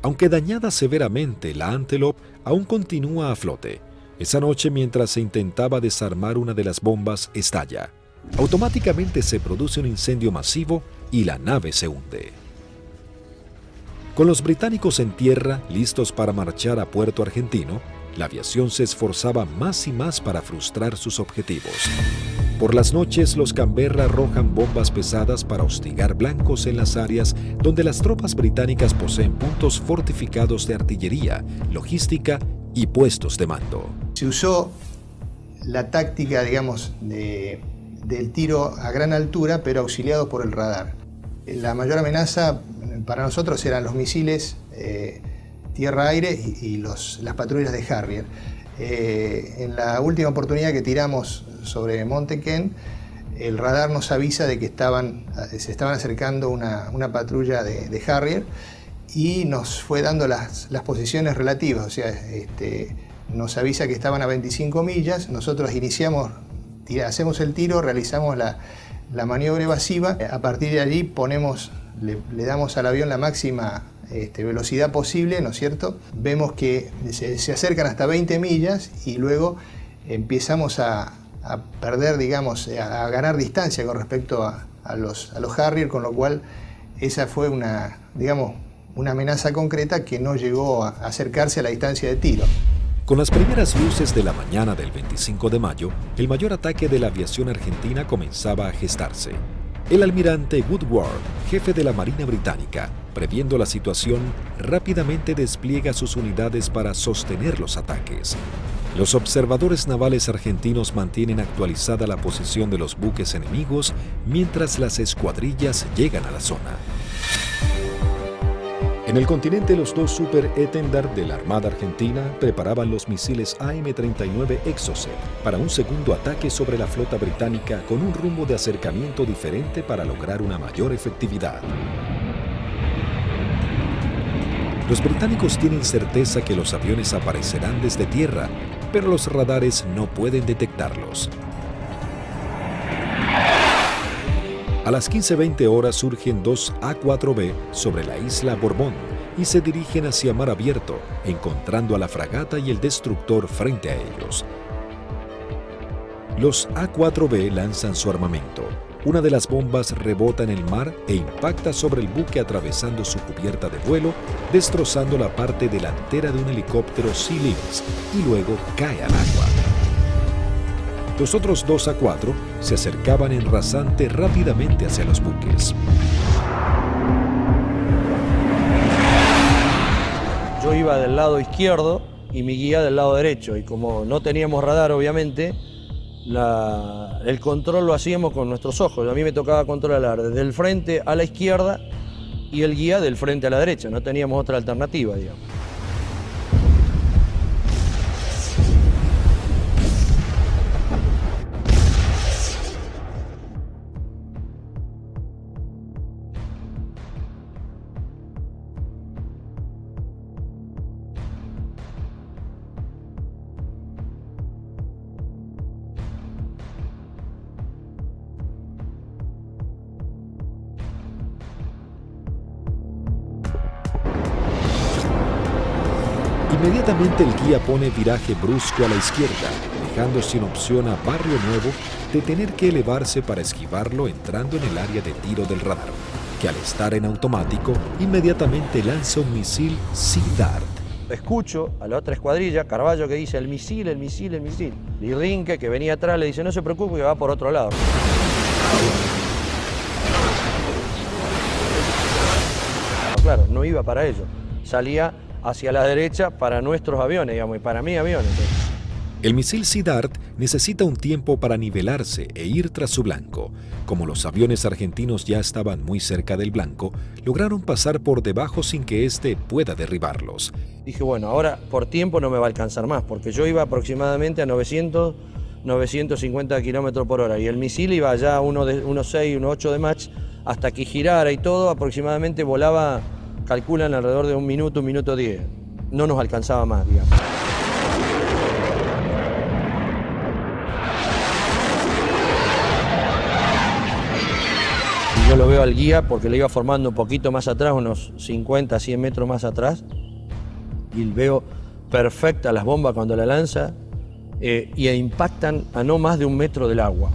Aunque dañada severamente, la Antelope aún continúa a flote. Esa noche, mientras se intentaba desarmar una de las bombas, estalla. Automáticamente se produce un incendio masivo y la nave se hunde. Con los británicos en tierra, listos para marchar a Puerto Argentino, la aviación se esforzaba más y más para frustrar sus objetivos. Por las noches, los Canberra arrojan bombas pesadas para hostigar blancos en las áreas donde las tropas británicas poseen puntos fortificados de artillería, logística y puestos de mando. Se usó la táctica, digamos, del tiro a gran altura, pero auxiliado por el radar. La mayor amenaza para nosotros eran los misiles tierra-aire y las patrullas de Harrier. En la última oportunidad que tiramos sobre Monte Kent, el radar nos avisa de que se estaban acercando una patrulla de Harrier y nos fue dando las posiciones relativas, o sea, nos avisa que estaban a 25 millas, nosotros hacemos el tiro, realizamos la maniobra evasiva, a partir de allí le damos al avión la máxima velocidad posible, ¿no es cierto? Vemos que se acercan hasta 20 millas y luego empezamos a perder, digamos, a ganar distancia con respecto a los Harrier, con lo cual esa fue una amenaza concreta que no llegó a acercarse a la distancia de tiro. Con las primeras luces de la mañana del 25 de mayo, el mayor ataque de la aviación argentina comenzaba a gestarse. El almirante Woodward, jefe de la Marina Británica, previendo la situación, rápidamente despliega sus unidades para sostener los ataques. Los observadores navales argentinos mantienen actualizada la posición de los buques enemigos mientras las escuadrillas llegan a la zona. En el continente, los dos Super Étendard de la Armada Argentina preparaban los misiles AM-39 Exocet para un segundo ataque sobre la flota británica con un rumbo de acercamiento diferente para lograr una mayor efectividad. Los británicos tienen certeza que los aviones aparecerán desde tierra, pero los radares no pueden detectarlos. A las 15:20 horas surgen dos A-4B sobre la isla Borbón y se dirigen hacia mar abierto, encontrando a la fragata y el destructor frente a ellos. Los A-4B lanzan su armamento. Una de las bombas rebota en el mar e impacta sobre el buque atravesando su cubierta de vuelo, destrozando la parte delantera de un helicóptero Sea Lynx y luego cae al agua. Los otros dos A-4 se acercaban en rasante rápidamente hacia los buques. Yo iba del lado izquierdo y mi guía del lado derecho, y como no teníamos radar, obviamente, el control lo hacíamos con nuestros ojos. A mí me tocaba controlar desde el frente a la izquierda y el guía del frente a la derecha. No teníamos otra alternativa, digamos. Inmediatamente el guía pone viraje brusco a la izquierda, dejando sin opción a Barrio Nuevo de tener que elevarse para esquivarlo entrando en el área de tiro del radar, que al estar en automático, inmediatamente lanza un misil Sea Dart. Escucho a la otra escuadrilla, Carballo, que dice el misil, el misil, el misil. Y Rinke, que venía atrás, le dice no se preocupe que va por otro lado. Claro, no iba para ello. Salía hacia la derecha para nuestros aviones, digamos, y para mis aviones. El misil Sea Dart necesita un tiempo para nivelarse e ir tras su blanco. Como los aviones argentinos ya estaban muy cerca del blanco, lograron pasar por debajo sin que éste pueda derribarlos. Dije, bueno, ahora por tiempo no me va a alcanzar más, porque yo iba aproximadamente a 950 kilómetros por hora y el misil iba ya a 1.6, 1.8 de Mach, hasta que girara y todo, aproximadamente volaba, calculan alrededor de 1 minuto, 1 minuto 10. No nos alcanzaba más, digamos. Yo lo veo al guía porque le iba formando un poquito más atrás, unos 50, 100 metros más atrás, y veo perfecta las bombas cuando la lanza y impactan a no más de 1 metro del agua.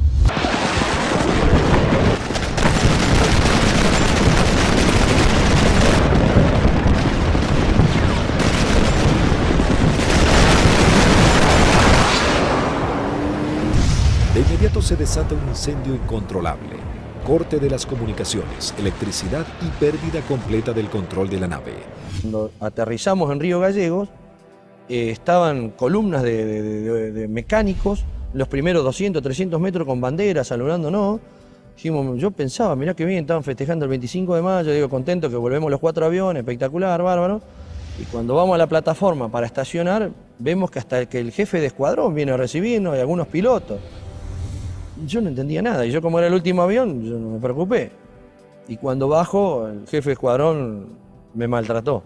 De inmediato se desata un incendio incontrolable, corte de las comunicaciones, electricidad y pérdida completa del control de la nave. Cuando aterrizamos en Río Gallegos, estaban columnas de mecánicos, los primeros 200, 300 metros con banderas, saludándonos. Dijimos, yo pensaba, mirá que bien, estaban festejando el 25 de mayo, digo, contento que volvemos los 4 aviones, espectacular, bárbaro. Y cuando vamos a la plataforma para estacionar, vemos que hasta que el jefe de escuadrón viene a recibirnos y algunos pilotos. Yo no entendía nada, y yo como era el último avión, yo no me preocupé. Y cuando bajo, el jefe de escuadrón me maltrató.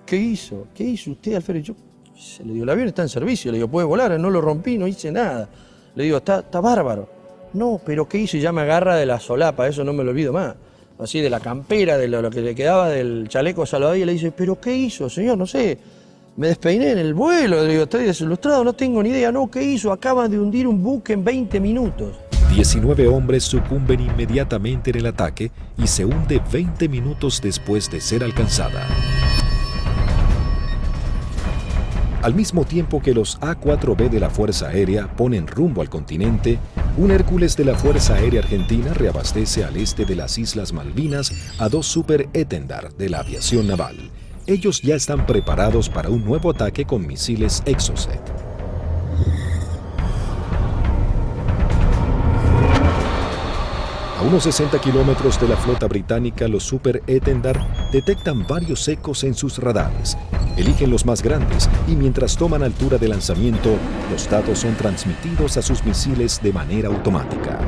¿Qué hizo? ¿Qué hizo usted, Alfredo? Yo le digo, el avión está en servicio, le digo, puede volar, no lo rompí, no hice nada. Le digo, está bárbaro. No, pero ¿qué hizo? Y ya me agarra de la solapa, eso no me lo olvido más. Así de la campera, de lo que le quedaba del chaleco salvavidas, y le dice, ¿pero qué hizo, señor? No sé, me despeiné en el vuelo, le digo, estoy desilustrado, no tengo ni idea. No, ¿qué hizo? Acaban de hundir un buque en 20 minutos. 19 hombres sucumben inmediatamente en el ataque y se hunde 20 minutos después de ser alcanzada. Al mismo tiempo que los A-4B de la Fuerza Aérea ponen rumbo al continente, un Hércules de la Fuerza Aérea Argentina reabastece al este de las Islas Malvinas a 2 Super Étendard de la aviación naval. Ellos ya están preparados para un nuevo ataque con misiles Exocet. A unos 60 kilómetros de la flota británica, los Super Étendard detectan varios ecos en sus radares. Eligen los más grandes y mientras toman altura de lanzamiento, los datos son transmitidos a sus misiles de manera automática.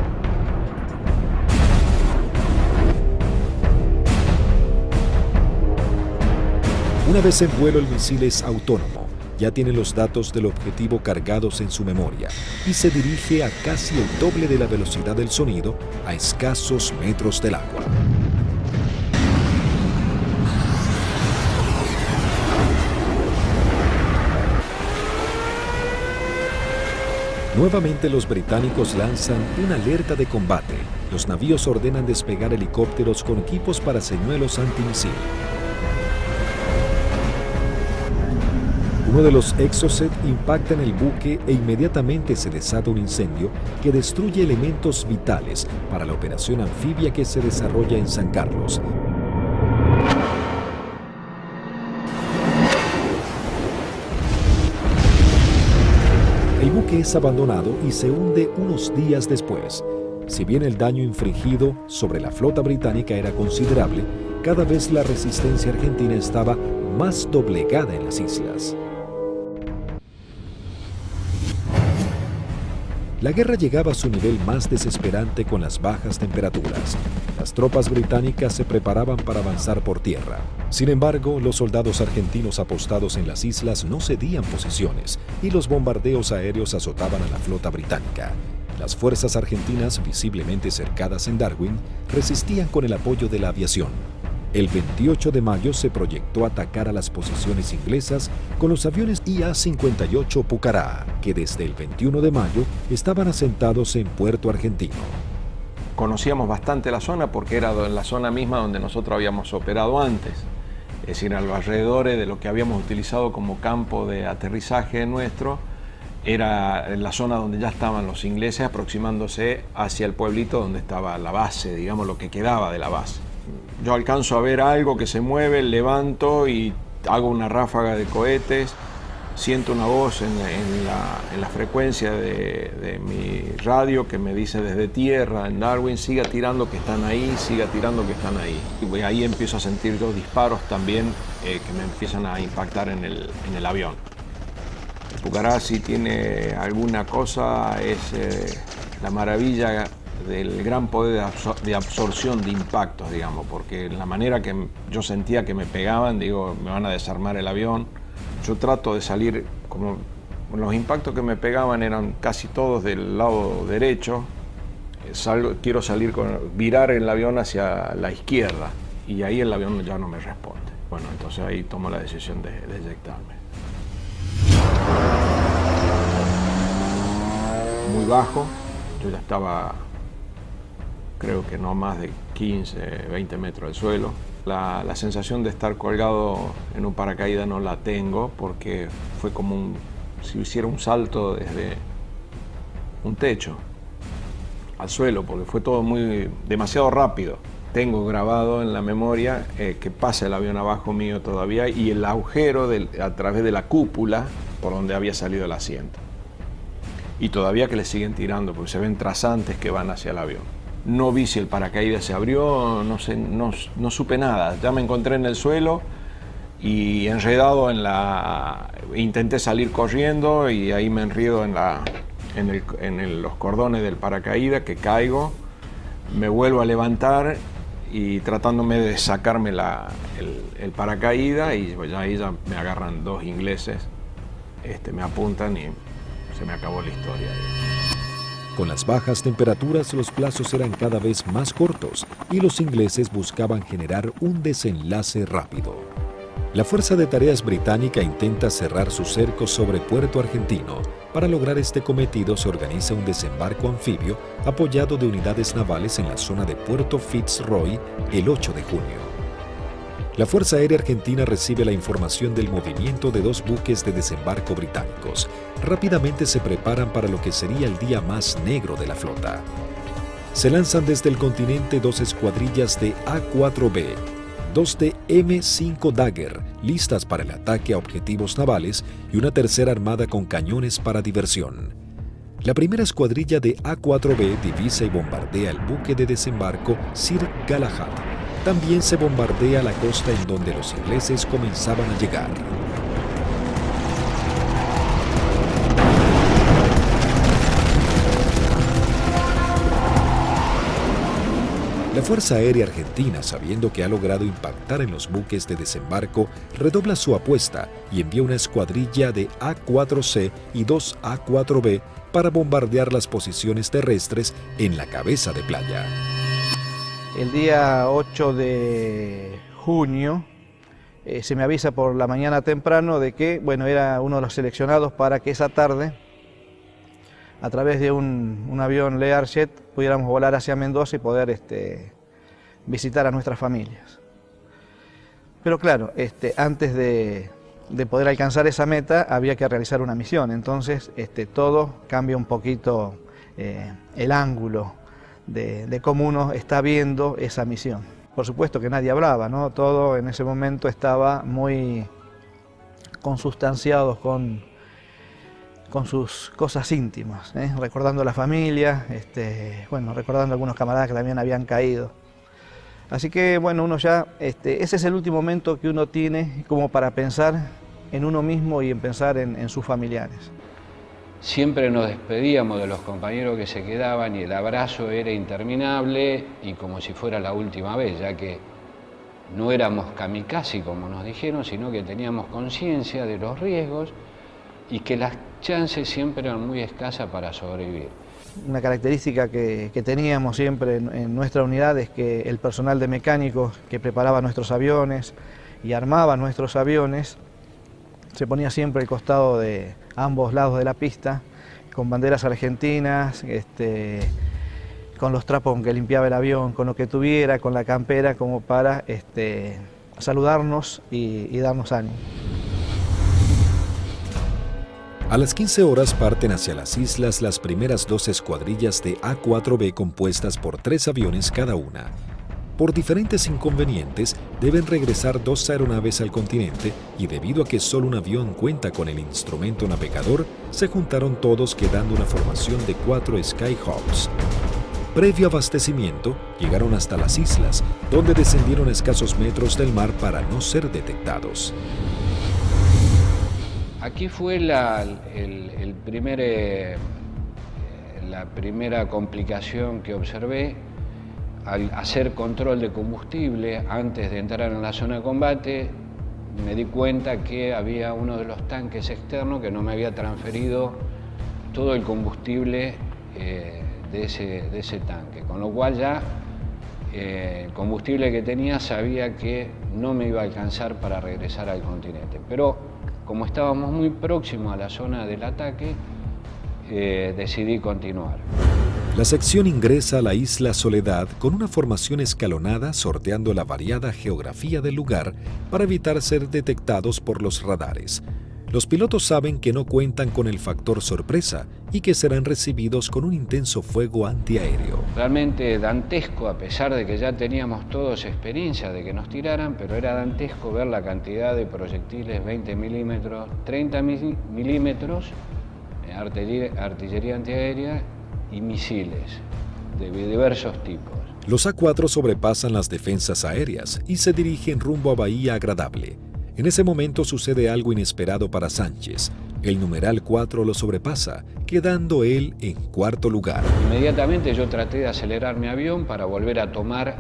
Una vez en vuelo, el misil es autónomo. ya tiene los datos del objetivo cargados en su memoria y se dirige a casi el doble de la velocidad del sonido a escasos metros del agua. Nuevamente los británicos lanzan una alerta de combate. Los navíos ordenan despegar helicópteros con equipos para señuelos antimisil. Uno de los Exocet impacta en el buque e inmediatamente se desata un incendio que destruye elementos vitales para la operación anfibia que se desarrolla en San Carlos. El buque es abandonado y se hunde unos días después. Si bien el daño infligido sobre la flota británica era considerable, cada vez la resistencia argentina estaba más doblegada en las islas. La guerra llegaba a su nivel más desesperante con las bajas temperaturas. Las tropas británicas se preparaban para avanzar por tierra. Sin embargo, los soldados argentinos apostados en las islas no cedían posiciones y los bombardeos aéreos azotaban a la flota británica. Las fuerzas argentinas, visiblemente cercadas en Darwin, resistían con el apoyo de la aviación. El 28 de mayo se proyectó atacar a las posiciones inglesas con los aviones IA-58 Pucará, que desde el 21 de mayo estaban asentados en Puerto Argentino. Conocíamos bastante la zona porque era la zona misma donde nosotros habíamos operado antes, es decir, a los alrededores de lo que habíamos utilizado como campo de aterrizaje nuestro, era la zona donde ya estaban los ingleses aproximándose hacia el pueblito donde estaba la base, digamos lo que quedaba de la base. Yo alcanzo a ver algo que se mueve, levanto y hago una ráfaga de cohetes, siento una voz en la frecuencia de mi radio que me dice desde tierra, en Darwin, siga tirando que están ahí, siga tirando que están ahí. Y ahí empiezo a sentir dos disparos también que me empiezan a impactar en el avión. El Pucará, si tiene alguna cosa, es la maravilla del gran poder de absorción de impactos, digamos, porque la manera que yo sentía que me pegaban, digo, me van a desarmar el avión. Yo trato de salir, como los impactos que me pegaban eran casi todos del lado derecho, quiero virar el avión hacia la izquierda y ahí el avión ya no me responde. Bueno, entonces ahí tomo la decisión de eyectarme. Muy bajo, yo ya estaba, creo que no más de 15, 20 metros del suelo. La sensación de estar colgado en un paracaídas no la tengo porque fue como si hiciera un salto desde un techo al suelo, porque fue todo demasiado rápido. Tengo grabado en la memoria que pasa el avión abajo mío todavía y el agujero a través de la cúpula por donde había salido el asiento. Y todavía que le siguen tirando porque se ven trazantes que van hacia el avión. No vi si el paracaídas se abrió, no sé, no supe nada. Ya me encontré en el suelo y enredado intenté salir corriendo y ahí me enredo en los cordones del paracaídas, que caigo, me vuelvo a levantar y tratándome de sacarme el paracaídas y ahí ya me agarran dos ingleses, me apuntan y se me acabó la historia. Con las bajas temperaturas, los plazos eran cada vez más cortos y los ingleses buscaban generar un desenlace rápido. La Fuerza de Tareas Británica intenta cerrar su cerco sobre Puerto Argentino. Para lograr este cometido se organiza un desembarco anfibio apoyado de unidades navales en la zona de Puerto Fitzroy el 8 de junio. La Fuerza Aérea Argentina recibe la información del movimiento de dos buques de desembarco británicos. Rápidamente se preparan para lo que sería el día más negro de la flota. Se lanzan desde el continente dos escuadrillas de A-4B, dos de M5 Dagger, listas para el ataque a objetivos navales, y una tercera armada con cañones para diversión. La primera escuadrilla de A-4B divisa y bombardea el buque de desembarco Sir Galahad. También se bombardea la costa en donde los ingleses comenzaban a llegar. La Fuerza Aérea Argentina, sabiendo que ha logrado impactar en los buques de desembarco, redobla su apuesta y envía una escuadrilla de A-4C y 2 A-4B para bombardear las posiciones terrestres en la cabeza de playa. El día 8 de junio se me avisa por la mañana temprano de que, bueno, era uno de los seleccionados para que esa tarde, a través de un avión Learjet, pudiéramos volar hacia Mendoza y poder visitar a nuestras familias. Pero claro, antes de poder alcanzar esa meta había que realizar una misión, entonces todo cambia un poquito el ángulo de cómo uno está viendo esa misión. Por supuesto que nadie hablaba, ¿no? Todo en ese momento estaba muy consustanciado con sus cosas íntimas, recordando a la familia, bueno, recordando a algunos camaradas que también habían caído. Así que bueno, uno ya, ese es el último momento que uno tiene como para pensar en uno mismo y en pensar en sus familiares. Siempre nos despedíamos de los compañeros que se quedaban y el abrazo era interminable y como si fuera la última vez, ya que no éramos kamikaze como nos dijeron, sino que teníamos conciencia de los riesgos y que las chances siempre eran muy escasas para sobrevivir. Una característica que teníamos siempre en nuestra unidad es que el personal de mecánicos que preparaba nuestros aviones y armaba nuestros aviones se ponía siempre al costado de ambos lados de la pista, con banderas argentinas, con los trapos con que limpiaba el avión, con lo que tuviera, con la campera, como para saludarnos y darnos ánimo. A las 15 horas parten hacia las islas las primeras 2 escuadrillas de A-4B compuestas por 3 aviones cada una. Por diferentes inconvenientes, deben regresar 2 aeronaves al continente y debido a que solo un avión cuenta con el instrumento navegador, se juntaron todos quedando una formación de 4 Skyhawks. Previo abastecimiento, llegaron hasta las islas, donde descendieron a escasos metros del mar para no ser detectados. Aquí fue la primera complicación que observé. Al hacer control de combustible antes de entrar en la zona de combate, me di cuenta que había uno de los tanques externos que no me había transferido todo el combustible de ese tanque, con lo cual ya el combustible que tenía sabía que no me iba a alcanzar para regresar al continente. Pero como estábamos muy próximos a la zona del ataque, decidí continuar. La sección ingresa a la isla Soledad con una formación escalonada sorteando la variada geografía del lugar para evitar ser detectados por los radares. Los pilotos saben que no cuentan con el factor sorpresa y que serán recibidos con un intenso fuego antiaéreo. Realmente dantesco, a pesar de que ya teníamos todos experiencia de que nos tiraran, pero era dantesco ver la cantidad de proyectiles 20 milímetros, 30 milímetros, artillería antiaérea y misiles de diversos tipos. Los A4 sobrepasan las defensas aéreas y se dirigen rumbo a Bahía Agradable. En ese momento sucede algo inesperado para Sánchez. El numeral 4 lo sobrepasa, quedando él en 4º lugar. Inmediatamente yo traté de acelerar mi avión para volver a tomar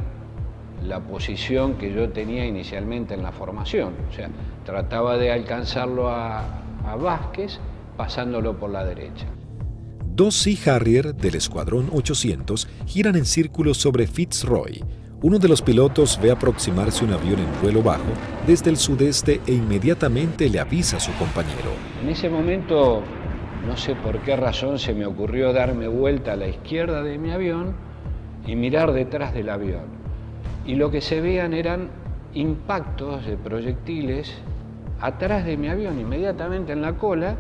la posición que yo tenía inicialmente en la formación. O sea, trataba de alcanzarlo a Vázquez pasándolo por la derecha. 2 Sea Harrier del Escuadrón 800 giran en círculo sobre Fitzroy. Uno de los pilotos ve aproximarse un avión en vuelo bajo desde el sudeste e inmediatamente le avisa a su compañero. En ese momento, no sé por qué razón, se me ocurrió darme vuelta a la izquierda de mi avión y mirar detrás del avión. Y lo que se veían eran impactos de proyectiles atrás de mi avión, inmediatamente en la cola,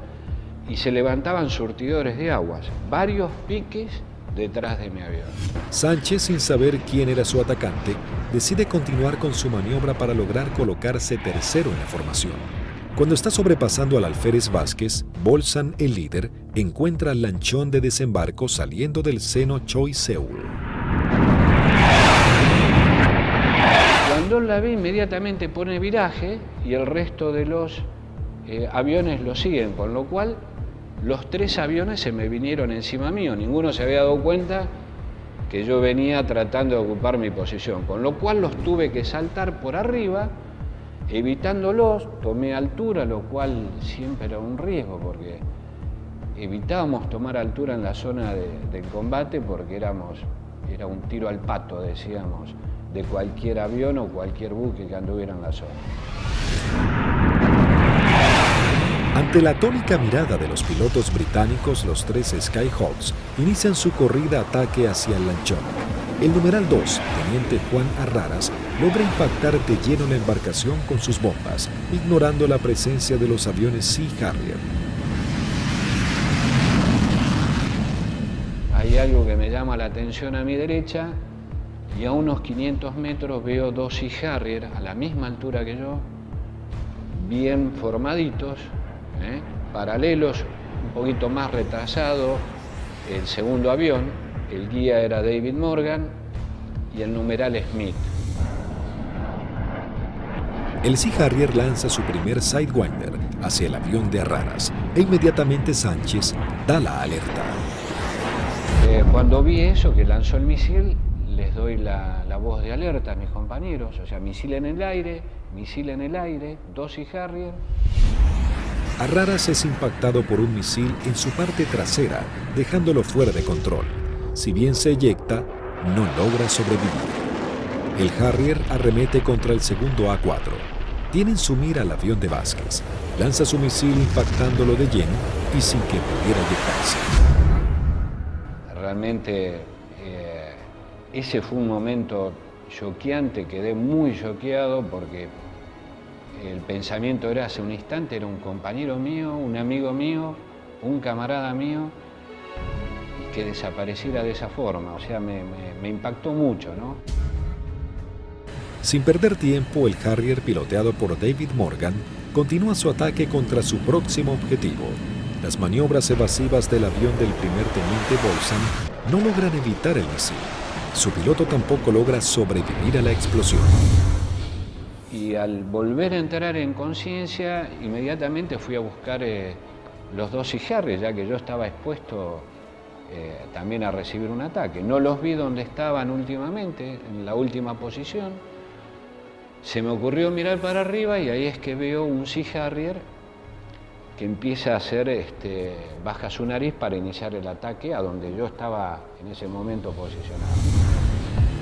y se levantaban surtidores de aguas, varios piques detrás de mi avión. Sánchez, sin saber quién era su atacante, decide continuar con su maniobra para lograr colocarse tercero en la formación. Cuando está sobrepasando al alférez Vázquez, Bolsan, el líder, encuentra al lanchón de desembarco saliendo del seno Choi Seul. Cuando la ve, inmediatamente pone viraje y el resto de los aviones lo siguen, con lo cual los 3 aviones se me vinieron encima mío. Ninguno se había dado cuenta que yo venía tratando de ocupar mi posición, con lo cual los tuve que saltar por arriba, evitándolos, tomé altura, lo cual siempre era un riesgo, porque evitábamos tomar altura en la zona del combate porque era un tiro al pato, decíamos, de cualquier avión o cualquier buque que anduviera en la zona. Ante la atónica mirada de los pilotos británicos, los 3 Skyhawks inician su corrida ataque hacia el lanchón. El numeral 2, teniente Juan Arraras, logra impactar de lleno la embarcación con sus bombas, ignorando la presencia de los aviones Sea Harrier. Hay algo que me llama la atención a mi derecha y a unos 500 metros veo 2 Sea Harrier a la misma altura que yo, bien formaditos, paralelos, un poquito más retrasado el segundo avión, el guía era David Morgan y el numeral Smith. El Sea Harrier lanza su primer Sidewinder hacia el avión de Arraras e inmediatamente Sánchez da la alerta. Cuando vi eso, que lanzó el misil, les doy la voz de alerta a mis compañeros, o sea, misil en el aire, 2 Sea Harrier. Arraras es impactado por un misil en su parte trasera, dejándolo fuera de control. Si bien se eyecta, no logra sobrevivir. El Harrier arremete contra el segundo A4. Tiene en su mira al avión de Vázquez. Lanza su misil impactándolo de lleno y sin que pudiera eyectarse. Realmente ese fue un momento choqueante, quedé muy choqueado porque el pensamiento era hace un instante, era un compañero mío, un amigo mío, un camarada mío, y que desapareciera de esa forma, o sea, me impactó mucho, ¿no? Sin perder tiempo, el Harrier, piloteado por David Morgan, continúa su ataque contra su próximo objetivo. Las maniobras evasivas del avión del primer teniente Bolson no logran evitar el misil. Su piloto tampoco logra sobrevivir a la explosión. Y al volver a entrar en conciencia, inmediatamente fui a buscar los 2 Sea Harrier, ya que yo estaba expuesto también a recibir un ataque. No los vi donde estaban últimamente, en la última posición. Se me ocurrió mirar para arriba y ahí es que veo un Sea Harrier que empieza a hacer, baja su nariz para iniciar el ataque a donde yo estaba en ese momento posicionado.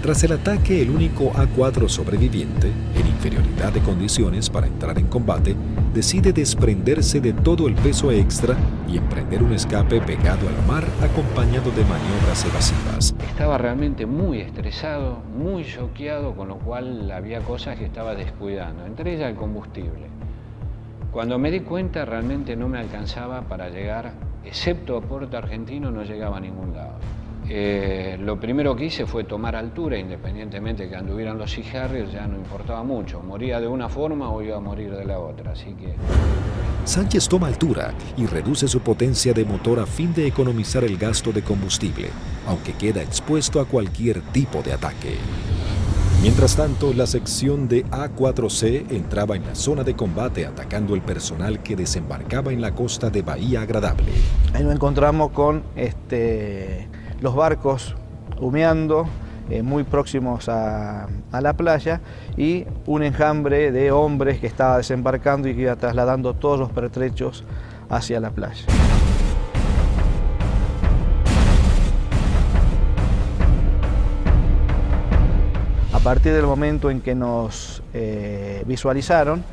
Tras el ataque, el único A4 sobreviviente, en inferioridad de condiciones para entrar en combate, decide desprenderse de todo el peso extra y emprender un escape pegado al mar acompañado de maniobras evasivas. Estaba realmente muy estresado, muy choqueado, con lo cual había cosas que estaba descuidando, entre ellas el combustible. Cuando me di cuenta, realmente no me alcanzaba para llegar, excepto a Puerto Argentino, no llegaba a ningún lado. Lo primero que hice fue tomar altura, independientemente que anduvieran los Sea Harrier, ya no importaba mucho, moría de una forma o iba a morir de la otra, así que... Sánchez toma altura y reduce su potencia de motor a fin de economizar el gasto de combustible, aunque queda expuesto a cualquier tipo de ataque. Mientras tanto, la sección de A4C entraba en la zona de combate atacando el personal que desembarcaba en la costa de Bahía Agradable. Ahí nos encontramos con los barcos humeando, muy próximos a la playa, y un enjambre de hombres que estaba desembarcando y que iba trasladando todos los pertrechos hacia la playa. A partir del momento en que nos visualizaron,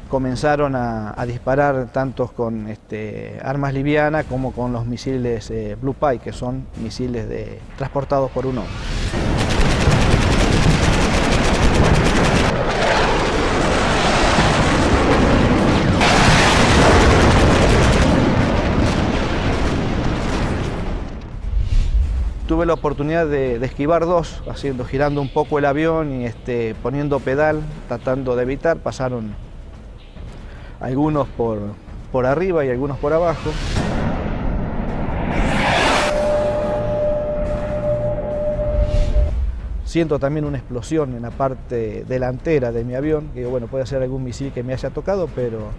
comenzaron a disparar tanto con armas livianas como con los misiles Blue Pie, que son misiles transportados por un hombre. Tuve la oportunidad de esquivar 2, girando un poco el avión y poniendo pedal, tratando de evitar. Pasaron algunos por arriba y algunos por abajo. Siento también una explosión en la parte delantera de mi avión, que bueno, puede ser algún misil que me haya tocado, pero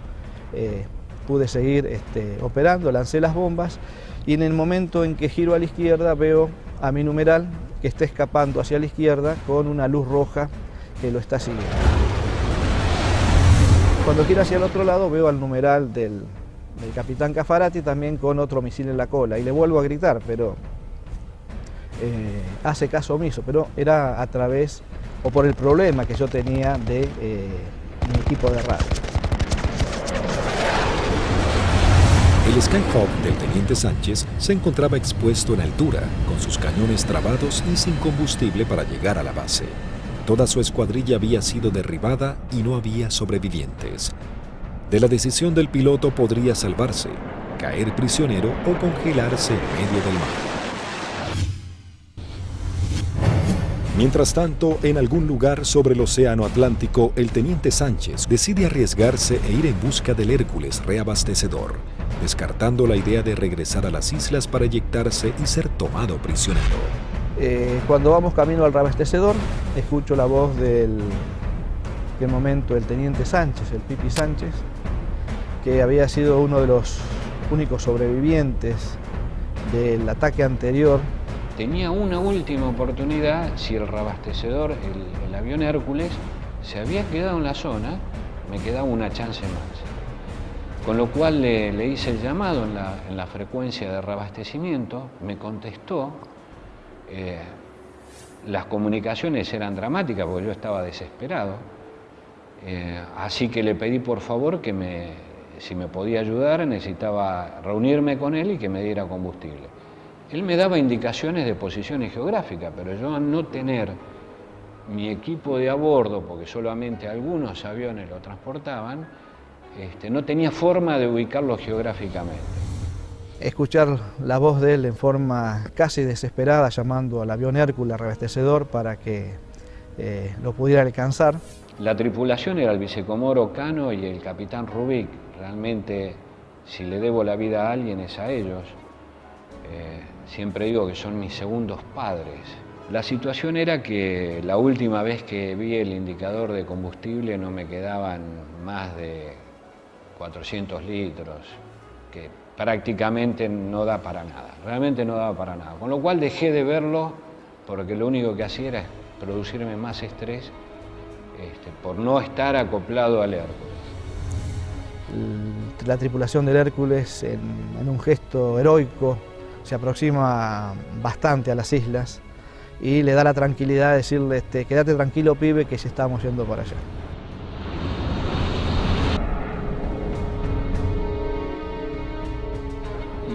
pude seguir operando, lancé las bombas y en el momento en que giro a la izquierda veo a mi numeral que está escapando hacia la izquierda con una luz roja que lo está siguiendo. Cuando gira hacia el otro lado veo al numeral del capitán Caffarati también con otro misil en la cola y le vuelvo a gritar, pero hace caso omiso, pero era a través o por el problema que yo tenía de mi equipo de radio. El Skyhawk del teniente Sánchez se encontraba expuesto en altura, con sus cañones trabados y sin combustible para llegar a la base. Toda su escuadrilla había sido derribada y no había sobrevivientes. De la decisión del piloto podría salvarse, caer prisionero o congelarse en medio del mar. Mientras tanto, en algún lugar sobre el océano Atlántico, el teniente Sánchez decide arriesgarse e ir en busca del Hércules reabastecedor, descartando la idea de regresar a las islas para eyectarse y ser tomado prisionero. Cuando vamos camino al reabastecedor, escucho la voz del momento el teniente Sánchez, el Pipi Sánchez, que había sido uno de los únicos sobrevivientes del ataque anterior. Tenía una última oportunidad, si el reabastecedor, el avión Hércules, se había quedado en la zona, me quedaba una chance más. Con lo cual le hice el llamado en la frecuencia de reabastecimiento, me contestó. Las comunicaciones eran dramáticas porque yo estaba desesperado, así que le pedí por favor que si me podía ayudar, necesitaba reunirme con él y que me diera combustible. Él me daba indicaciones de posiciones geográficas, pero yo al no tener mi equipo de a bordo, porque solamente algunos aviones lo transportaban, no tenía forma de ubicarlo geográficamente. Escuchar la voz de él en forma casi desesperada, llamando al avión Hércules reabastecedor para que lo pudiera alcanzar. La tripulación era el vicecomoro Cano y el capitán Rubik. Realmente, si le debo la vida a alguien es a ellos. Siempre digo que son mis segundos padres. La situación era que la última vez que vi el indicador de combustible no me quedaban más de 400 litros, que prácticamente no da para nada, realmente no daba para nada. Con lo cual dejé de verlo porque lo único que hacía era producirme más estrés por no estar acoplado al Hércules. La tripulación del Hércules, en un gesto heroico, se aproxima bastante a las islas y le da la tranquilidad de decirle, quédate tranquilo, pibe, que ya estamos yendo para allá.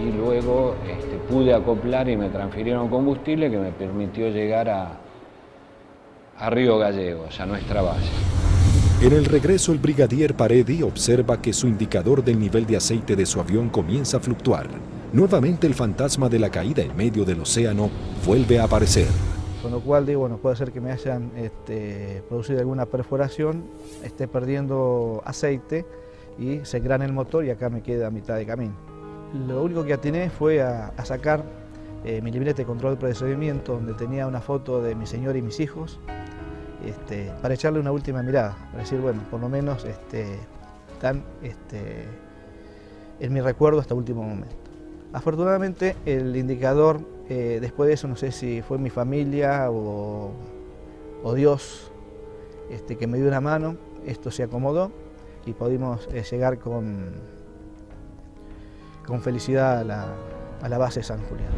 Y luego pude acoplar y me transfirieron combustible que me permitió llegar a Río Gallegos, a nuestra base. En el regreso, el brigadier Paredi observa que su indicador del nivel de aceite de su avión comienza a fluctuar. Nuevamente el fantasma de la caída en medio del océano vuelve a aparecer. Con lo cual digo, bueno, puede ser que me hayan producido alguna perforación, esté perdiendo aceite y se grane el motor y acá me queda a mitad de camino. Lo único que atiné fue a sacar mi libreta de control de procedimiento, donde tenía una foto de mi señor y mis hijos, para echarle una última mirada, para decir, bueno, por lo menos están en mi recuerdo hasta último momento. Afortunadamente el indicador, después de eso, no sé si fue mi familia o Dios que me dio una mano, esto se acomodó y pudimos llegar con felicidad a la base San Julián.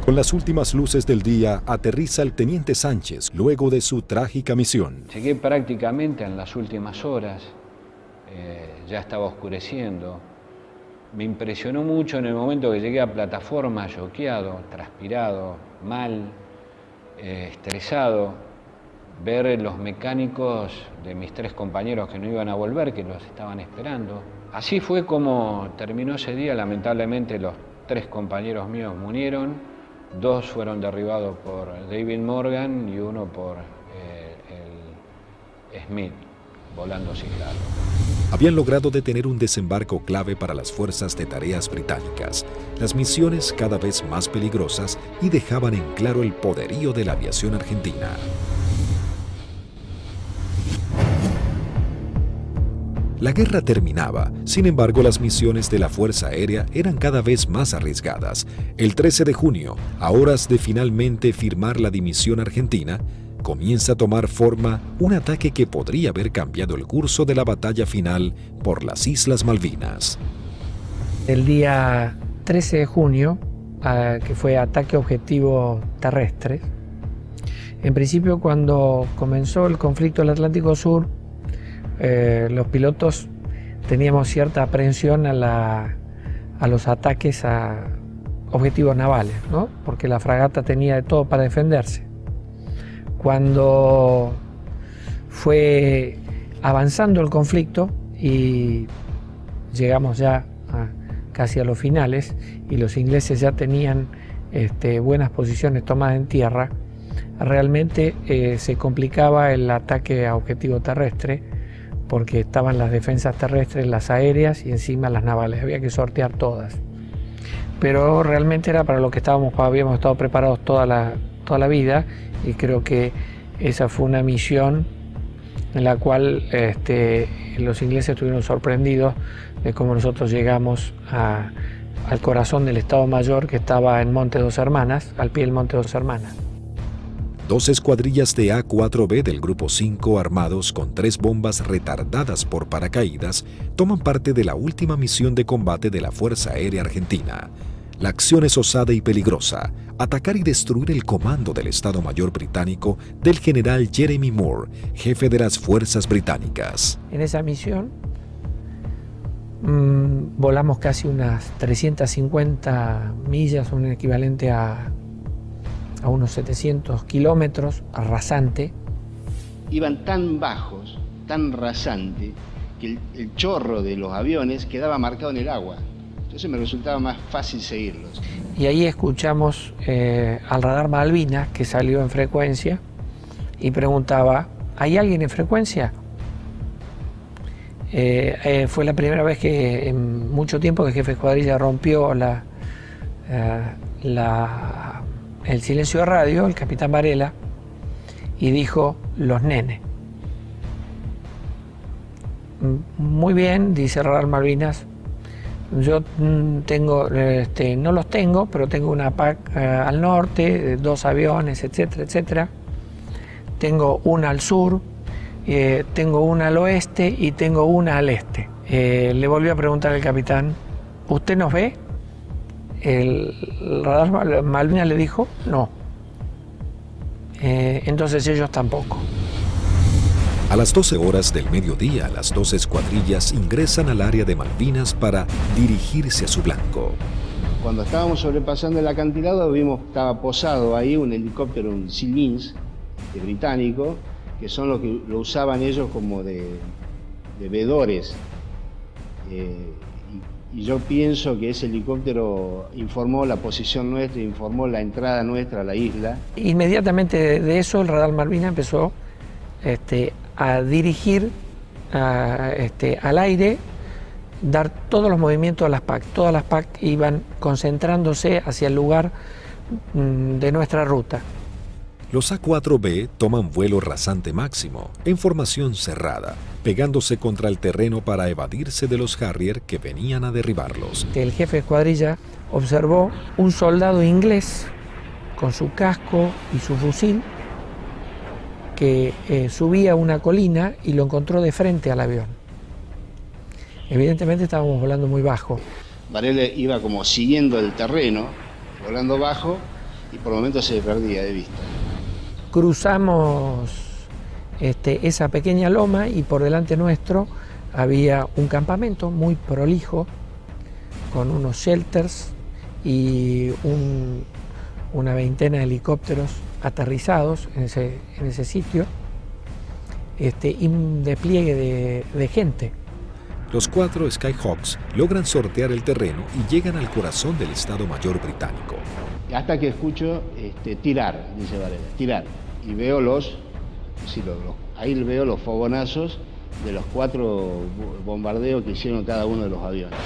Con las últimas luces del día, aterriza el teniente Sánchez luego de su trágica misión. Llegué prácticamente en las últimas horas, ya estaba oscureciendo. Me impresionó mucho en el momento que llegué a plataforma, choqueado, transpirado, mal, estresado, ver los mecánicos de mis 3 compañeros que no iban a volver, que los estaban esperando. Así fue como terminó ese día. Lamentablemente los 3 compañeros míos murieron, 2 fueron derribados por David Morgan y 1 por el Smith, volando sin largo. Habían logrado detener un desembarco clave para las fuerzas de tareas británicas, las misiones cada vez más peligrosas y dejaban en claro el poderío de la aviación argentina. La guerra terminaba, sin embargo las misiones de la Fuerza Aérea eran cada vez más arriesgadas. El 13 de junio, a horas de finalmente firmar la dimisión argentina, comienza a tomar forma un ataque que podría haber cambiado el curso de la batalla final por las Islas Malvinas. El día 13 de junio, que fue ataque objetivo terrestre, en principio cuando comenzó el conflicto del Atlántico Sur, los pilotos teníamos cierta aprehensión a los ataques a objetivos navales, ¿no? Porque la fragata tenía de todo para defenderse. Cuando fue avanzando el conflicto y llegamos ya casi a los finales y los ingleses ya tenían buenas posiciones tomadas en tierra, realmente se complicaba el ataque a objetivo terrestre porque estaban las defensas terrestres, las aéreas y encima las navales, había que sortear todas. Pero realmente era para lo que habíamos estado preparados toda la vida, y creo que esa fue una misión en la cual los ingleses estuvieron sorprendidos de cómo nosotros llegamos al corazón del Estado Mayor, que estaba en Monte Dos Hermanas, al pie del Monte Dos Hermanas. 2 escuadrillas de A4B del Grupo 5 armados con 3 bombas retardadas por paracaídas toman parte de la última misión de combate de la Fuerza Aérea Argentina. La acción es osada y peligrosa: atacar y destruir el comando del Estado Mayor británico del general Jeremy Moore, jefe de las fuerzas británicas. En esa misión volamos casi unas 350 millas, un equivalente a unos 700 kilómetros, rasante. Iban tan bajos, tan rasante, que el chorro de los aviones quedaba marcado en el agua. Entonces me resultaba más fácil seguirlos. Y ahí escuchamos al radar Malvinas, que salió en frecuencia y preguntaba: ¿hay alguien en frecuencia? Fue la primera vez que en mucho tiempo que el jefe de escuadrilla rompió el silencio de radio, el capitán Varela, y dijo: los nenes. Muy bien, dice radar Malvinas, yo tengo, no los tengo, pero tengo una PAC al norte, 2 aviones, etcétera, etcétera. Tengo una al sur, tengo una al oeste y tengo una al este. Le volvió a preguntar el capitán: ¿usted nos ve? El radar Malvinas le dijo: no. Entonces ellos tampoco. A las 12 horas del mediodía, las 2 escuadrillas ingresan al área de Malvinas para dirigirse a su blanco. Cuando estábamos sobrepasando el acantilado, vimos que estaba posado ahí un helicóptero, un Sea Lynx británico, que son los que lo usaban ellos como de vedores. Y yo pienso que ese helicóptero informó la posición nuestra, informó la entrada nuestra a la isla. Inmediatamente de eso, el radar Malvinas empezó a dirigir al aire, dar todos los movimientos a las PAC. Todas las PAC iban concentrándose hacia el lugar de nuestra ruta. Los A4B toman vuelo rasante máximo, en formación cerrada, pegándose contra el terreno para evadirse de los Harrier que venían a derribarlos. El jefe de escuadrilla observó un soldado inglés con su casco y su fusil que subía una colina y lo encontró de frente al avión. Evidentemente estábamos volando muy bajo. Varela iba como siguiendo el terreno, volando bajo, y por momentos se perdía de vista. Cruzamos esa pequeña loma y por delante nuestro había un campamento muy prolijo con unos shelters y una veintena de helicópteros aterrizados en ese sitio, y un despliegue de gente. Los 4 Skyhawks logran sortear el terreno y llegan al corazón del Estado Mayor británico. Hasta que escucho tirar, dice Varela, tirar. Y veo ahí veo los fogonazos de los 4 bombardeos que hicieron cada uno de los aviones.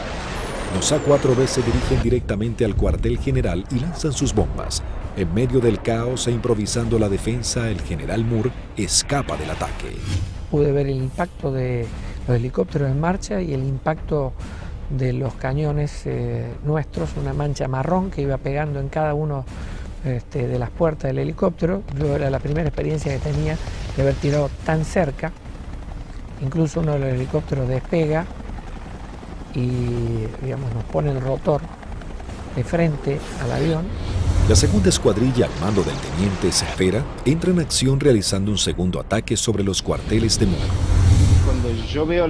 Los A4B se dirigen directamente al cuartel general y lanzan sus bombas. En medio del caos e improvisando la defensa, el general Moore escapa del ataque. Pude ver el impacto de los helicópteros en marcha y el impacto de los cañones nuestros, una mancha marrón que iba pegando en cada uno de las puertas del helicóptero. Yo era la primera experiencia que tenía de haber tirado tan cerca. Incluso uno de los helicópteros despega y, digamos, nos pone el rotor de frente al avión. La segunda escuadrilla, al mando del teniente Cepeda, entra en acción realizando un segundo ataque sobre los cuarteles de Muro. Cuando yo veo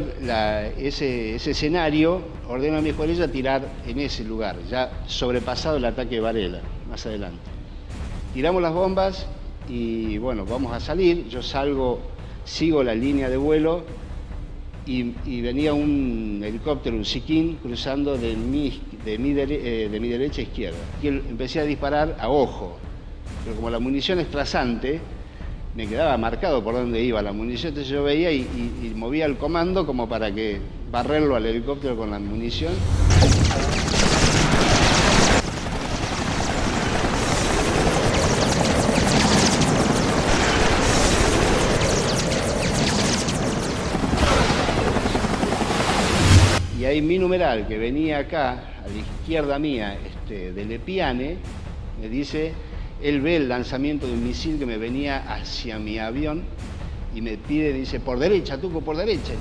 ese escenario, ordeno a mi escuadrilla tirar en ese lugar, ya sobrepasado el ataque de Varela, más adelante. Tiramos las bombas y bueno, vamos a salir. Yo salgo, sigo la línea de vuelo y venía un helicóptero, un Siquín, cruzando de mi derecha a izquierda. Y empecé a disparar a ojo, pero como la munición es trazante, me quedaba marcado por dónde iba la munición, entonces yo veía y movía el comando como para que barrerlo al helicóptero con la munición. Y ahí mi numeral, que venía acá, a la izquierda mía, de Lepiane, me dice, él ve el lanzamiento de un misil que me venía hacia mi avión y me pide, dice, por derecha, Tuco, por derecha.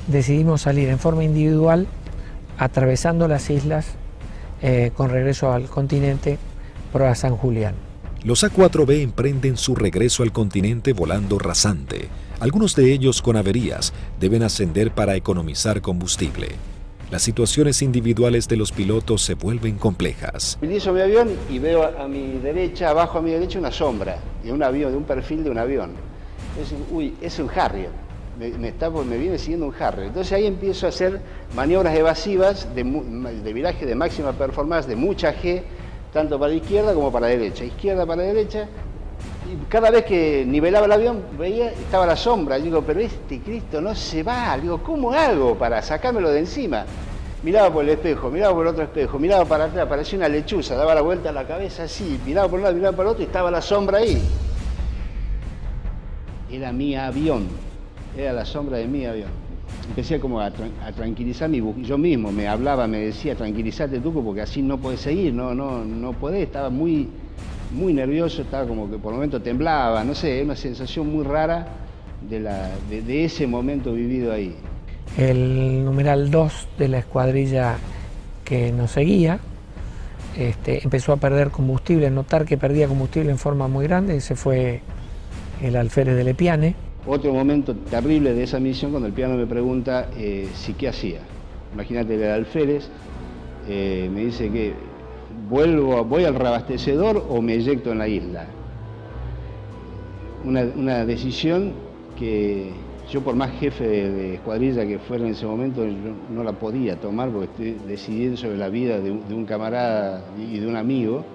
Decidimos salir en forma individual, atravesando las islas, con regreso al continente, por a San Julián. Los A4B emprenden su regreso al continente volando rasante. Algunos de ellos con averías deben ascender para economizar combustible. Las situaciones individuales de los pilotos se vuelven complejas. Utilizo mi avión y veo a mi derecha, abajo a mi derecha, una sombra de un avión, de un perfil de un avión. Uy, es un Harrier. Me viene siguiendo un Harrier. Entonces ahí empiezo a hacer maniobras evasivas de viraje de máxima performance, de mucha G, tanto para la izquierda como para la derecha. Izquierda para la derecha. Y cada vez que nivelaba el avión, veía, estaba la sombra. Yo digo, pero este Cristo no se va. Digo, ¿cómo hago para sacármelo de encima? Miraba por el espejo, miraba por el otro espejo, miraba para atrás, parecía una lechuza, daba la vuelta a la cabeza así, miraba por un lado, miraba por el otro y estaba la sombra ahí. Era mi avión, era la sombra de mi avión. Empecé como a tranquilizarme, yo mismo me hablaba, me decía, tranquilízate Tuco, porque así no podés seguir, no podés, estaba muy nervioso, estaba como que por el momento temblaba, no sé, una sensación muy rara de ese momento vivido ahí. El numeral 2 de la escuadrilla que nos seguía empezó a perder combustible, notar que perdía combustible en forma muy grande, ese fue el alférez de Lepiane. Otro momento terrible de esa misión, cuando el piano me pregunta si qué hacía. Imagínate, el alférez me dice que voy al reabastecedor o me eyecto en la isla. Una decisión que yo, por más jefe de escuadrilla que fuera en ese momento, yo no la podía tomar porque estoy decidiendo sobre la vida de un camarada y de un amigo.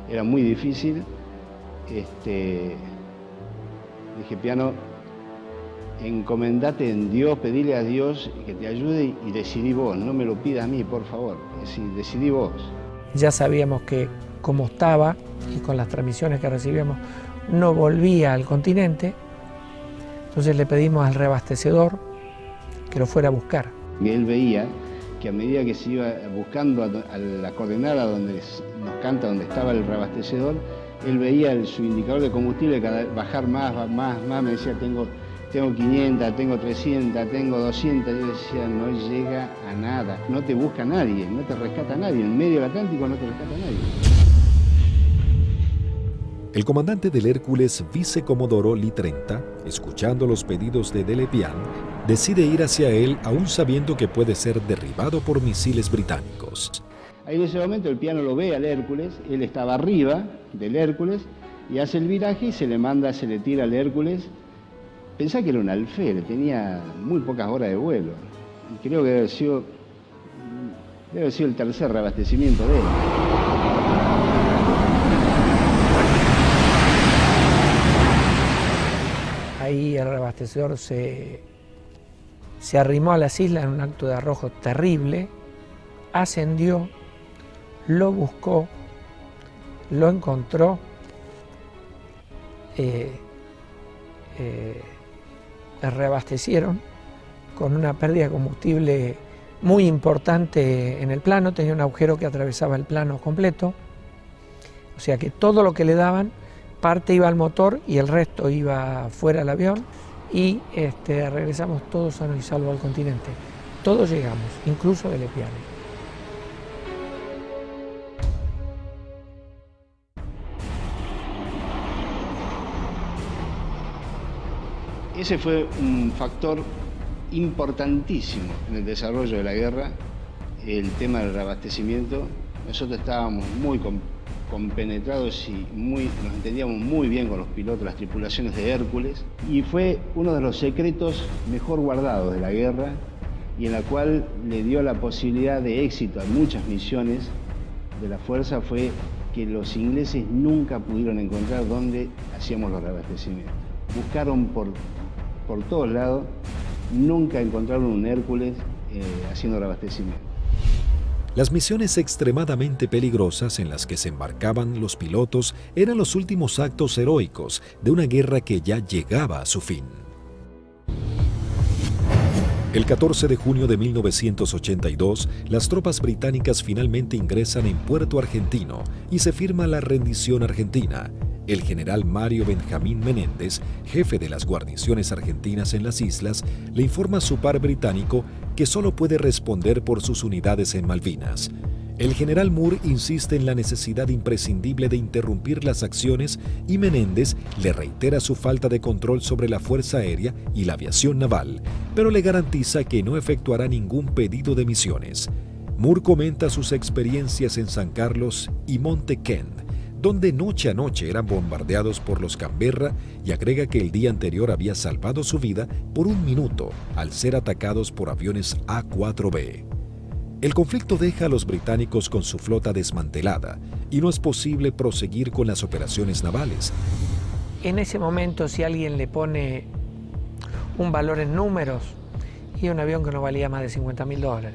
Era muy difícil. Dije, piano, encomendate en Dios, pedile a Dios que te ayude y decidí vos, no me lo pidas a mí, por favor, decidí vos. Ya sabíamos que como estaba y con las transmisiones que recibíamos no volvía al continente, entonces le pedimos al reabastecedor que lo fuera a buscar. Y él veía que a medida que se iba buscando a la coordenada donde nos canta donde estaba el reabastecedor, él veía su indicador de combustible bajar más, me decía, tengo 500, tengo 300, tengo 200, yo decía, no llega a nada, no te busca nadie, no te rescata nadie, en medio del Atlántico no te rescata nadie. El comandante del Hércules, vicecomodoro Lee 30, escuchando los pedidos de Lepiane, decide ir hacia él aún sabiendo que puede ser derribado por misiles británicos. Ahí en ese momento el piano lo ve al Hércules, él estaba arriba del Hércules y hace el viraje y se le tira al Hércules. Pensá que era un alférez, tenía muy pocas horas de vuelo. Y creo que debe haber sido el tercer reabastecimiento de él. Ahí el reabastecedor se arrimó a las islas en un acto de arrojo terrible, ascendió, lo buscó, lo encontró reabastecieron con una pérdida de combustible muy importante en el plano, tenía un agujero que atravesaba el plano completo, o sea que todo lo que le daban, parte iba al motor y el resto iba fuera del avión, y regresamos todos sanos y salvos al continente. Todos llegamos, incluso de Lepiane. Ese fue un factor importantísimo en el desarrollo de la guerra, el tema del reabastecimiento. Nosotros estábamos muy compenetrados y nos entendíamos muy bien con los pilotos, las tripulaciones de Hércules, y fue uno de los secretos mejor guardados de la guerra y en la cual le dio la posibilidad de éxito a muchas misiones de la Fuerza, fue que los ingleses nunca pudieron encontrar dónde hacíamos los reabastecimientos. Buscaron por todos lados, nunca encontraron un Hércules haciendo reabastecimiento. Las misiones extremadamente peligrosas en las que se embarcaban los pilotos eran los últimos actos heroicos de una guerra que ya llegaba a su fin. El 14 de junio de 1982, las tropas británicas finalmente ingresan en Puerto Argentino y se firma la rendición argentina. El general Mario Benjamín Menéndez, jefe de las guarniciones argentinas en las islas, le informa a su par británico que solo puede responder por sus unidades en Malvinas. El general Moore insiste en la necesidad imprescindible de interrumpir las acciones y Menéndez le reitera su falta de control sobre la Fuerza Aérea y la aviación naval, pero le garantiza que no efectuará ningún pedido de misiones. Moore comenta sus experiencias en San Carlos y Monte Kent, donde noche a noche eran bombardeados por los Canberra, y agrega que el día anterior había salvado su vida por un minuto al ser atacados por aviones A-4B. El conflicto deja a los británicos con su flota desmantelada y no es posible proseguir con las operaciones navales. En ese momento, si alguien le pone un valor en números, y un avión que no valía más de $50.000,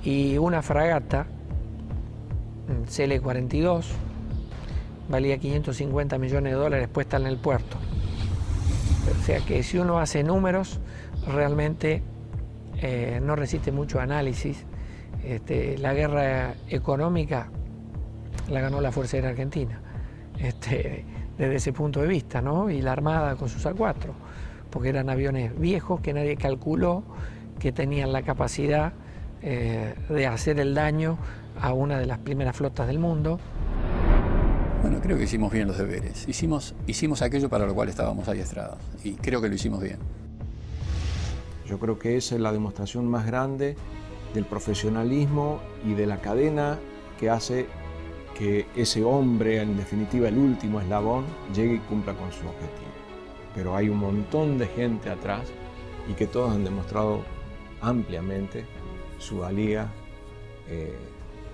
y una fragata CL-42 valía $550 millones puesta en el puerto. O sea que si uno hace números, realmente no resiste mucho análisis. La guerra económica la ganó la Fuerza Aérea Argentina, desde ese punto de vista, ¿no? Y la Armada con sus A4, porque eran aviones viejos que nadie calculó que tenían la capacidad de hacer el daño a una de las primeras flotas del mundo. Bueno, creo que hicimos bien los deberes. Hicimos aquello para lo cual estábamos adiestrados y creo que lo hicimos bien. Yo creo que esa es la demostración más grande del profesionalismo y de la cadena que hace que ese hombre, en definitiva el último eslabón, llegue y cumpla con su objetivo. Pero hay un montón de gente atrás y que todos han demostrado ampliamente su valía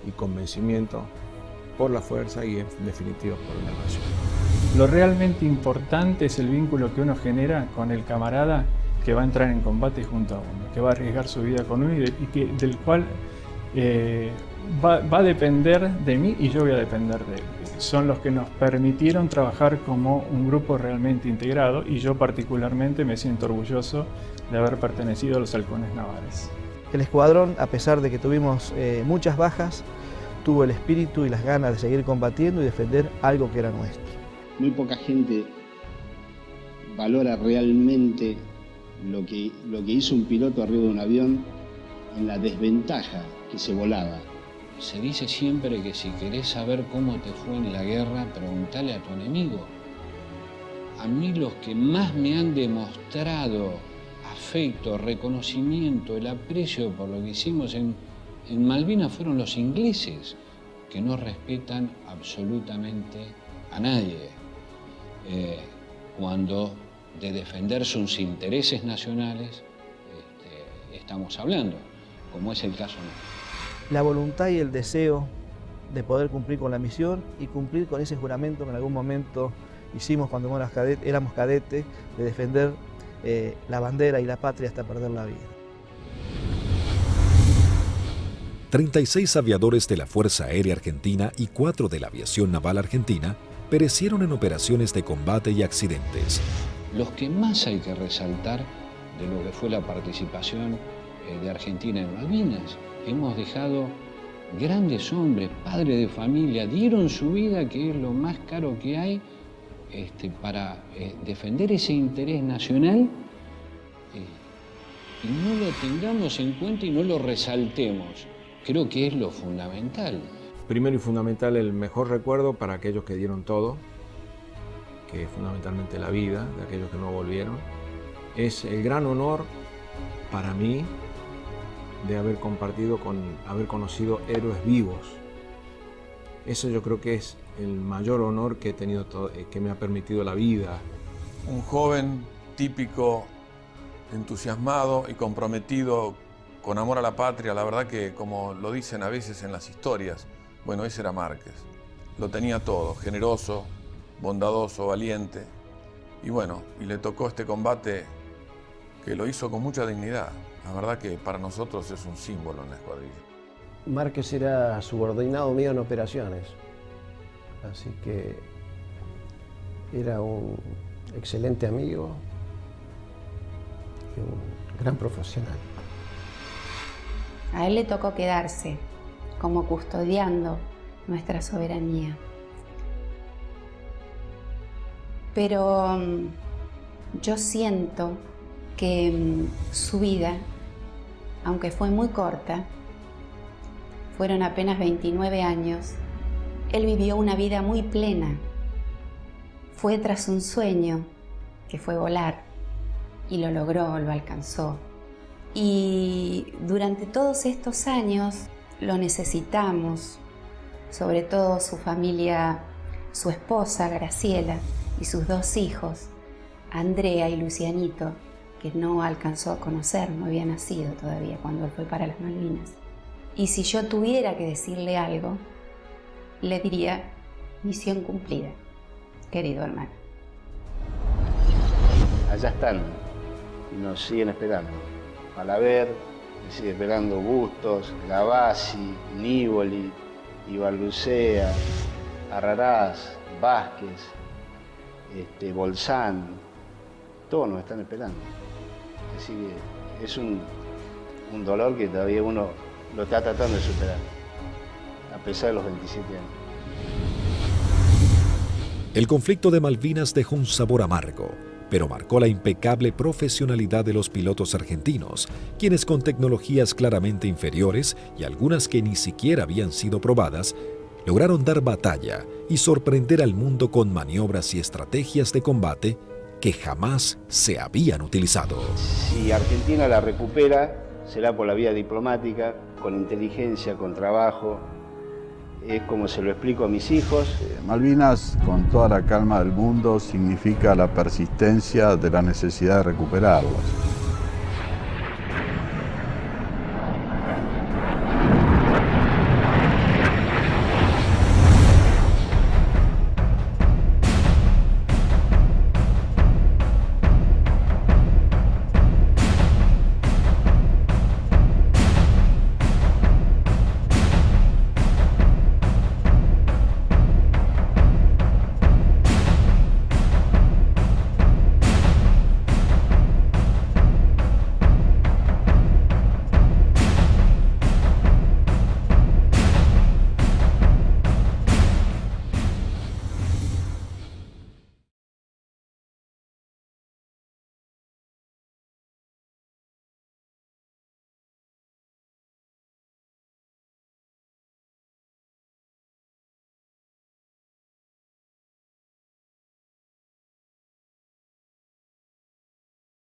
y convencimiento por la fuerza y en definitiva por la nación. Lo realmente importante es el vínculo que uno genera con el camarada que va a entrar en combate junto a uno, que va a arriesgar su vida con uno y del cual va a depender de mí y yo voy a depender de él. Son los que nos permitieron trabajar como un grupo realmente integrado y yo particularmente me siento orgulloso de haber pertenecido a los halcones navales. El escuadrón, a pesar de que tuvimos muchas bajas, tuvo el espíritu y las ganas de seguir combatiendo y defender algo que era nuestro. Muy poca gente valora realmente lo que hizo un piloto arriba de un avión en la desventaja que se volaba. Se dice siempre que si querés saber cómo te fue en la guerra, preguntale a tu enemigo. A mí los que más me han demostrado afecto, reconocimiento, el aprecio por lo que hicimos en Malvinas fueron los ingleses, que no respetan absolutamente a nadie. Cuando de defender sus intereses nacionales estamos hablando, como es el caso nuestro. La voluntad y el deseo de poder cumplir con la misión y cumplir con ese juramento que en algún momento hicimos cuando éramos cadetes, de defender la bandera y la patria hasta perder la vida. 36 aviadores de la Fuerza Aérea Argentina y 4 de la Aviación Naval Argentina perecieron en operaciones de combate y accidentes. Los que más hay que resaltar de lo que fue la participación de Argentina en Malvinas, hemos dejado grandes hombres, padres de familia, dieron su vida, que es lo más caro que hay, para defender ese interés nacional, y no lo tengamos en cuenta y no lo resaltemos. Creo que es lo fundamental. Primero y fundamental, el mejor recuerdo para aquellos que dieron todo, que es fundamentalmente la vida de aquellos que no volvieron. Es el gran honor para mí de haber compartido haber conocido héroes vivos. Eso yo creo que es el mayor honor que he tenido, que me ha permitido la vida. Un joven típico, entusiasmado y comprometido con amor a la patria. La verdad que, como lo dicen a veces en las historias, bueno, ese era Márquez. Lo tenía todo, generoso, bondadoso, valiente. Y bueno, y le tocó este combate que lo hizo con mucha dignidad. La verdad que para nosotros es un símbolo en la escuadrilla. Márquez era subordinado mío en operaciones, así que era un excelente amigo y un gran profesional. A él le tocó quedarse como custodiando nuestra soberanía. Pero yo siento que su vida, aunque fue muy corta, fueron apenas 29 años, él vivió una vida muy plena. Fue tras un sueño, que fue volar, y lo logró, lo alcanzó. Y durante todos estos años lo necesitamos, sobre todo su familia, su esposa Graciela y sus 2 hijos, Andrea y Lucianito, que no alcanzó a conocer, no había nacido todavía cuando él fue para las Malvinas. Y si yo tuviera que decirle algo, le diría: misión cumplida, querido hermano. Allá están y nos siguen esperando. Malaver, sigue esperando Bustos, Gavassi, Nívoli, Ibarlucea, Arrarás, Vázquez, Bolzán, todos nos están esperando. Así que es un dolor que todavía uno lo está tratando de superar, a pesar de los 27 años. El conflicto de Malvinas dejó un sabor amargo, pero marcó la impecable profesionalidad de los pilotos argentinos, quienes con tecnologías claramente inferiores y algunas que ni siquiera habían sido probadas, lograron dar batalla y sorprender al mundo con maniobras y estrategias de combate que jamás se habían utilizado. Si Argentina la recupera, será por la vía diplomática, con inteligencia, con trabajo. Es como se lo explico a mis hijos. Malvinas, con toda la calma del mundo, significa la persistencia de la necesidad de recuperarlas.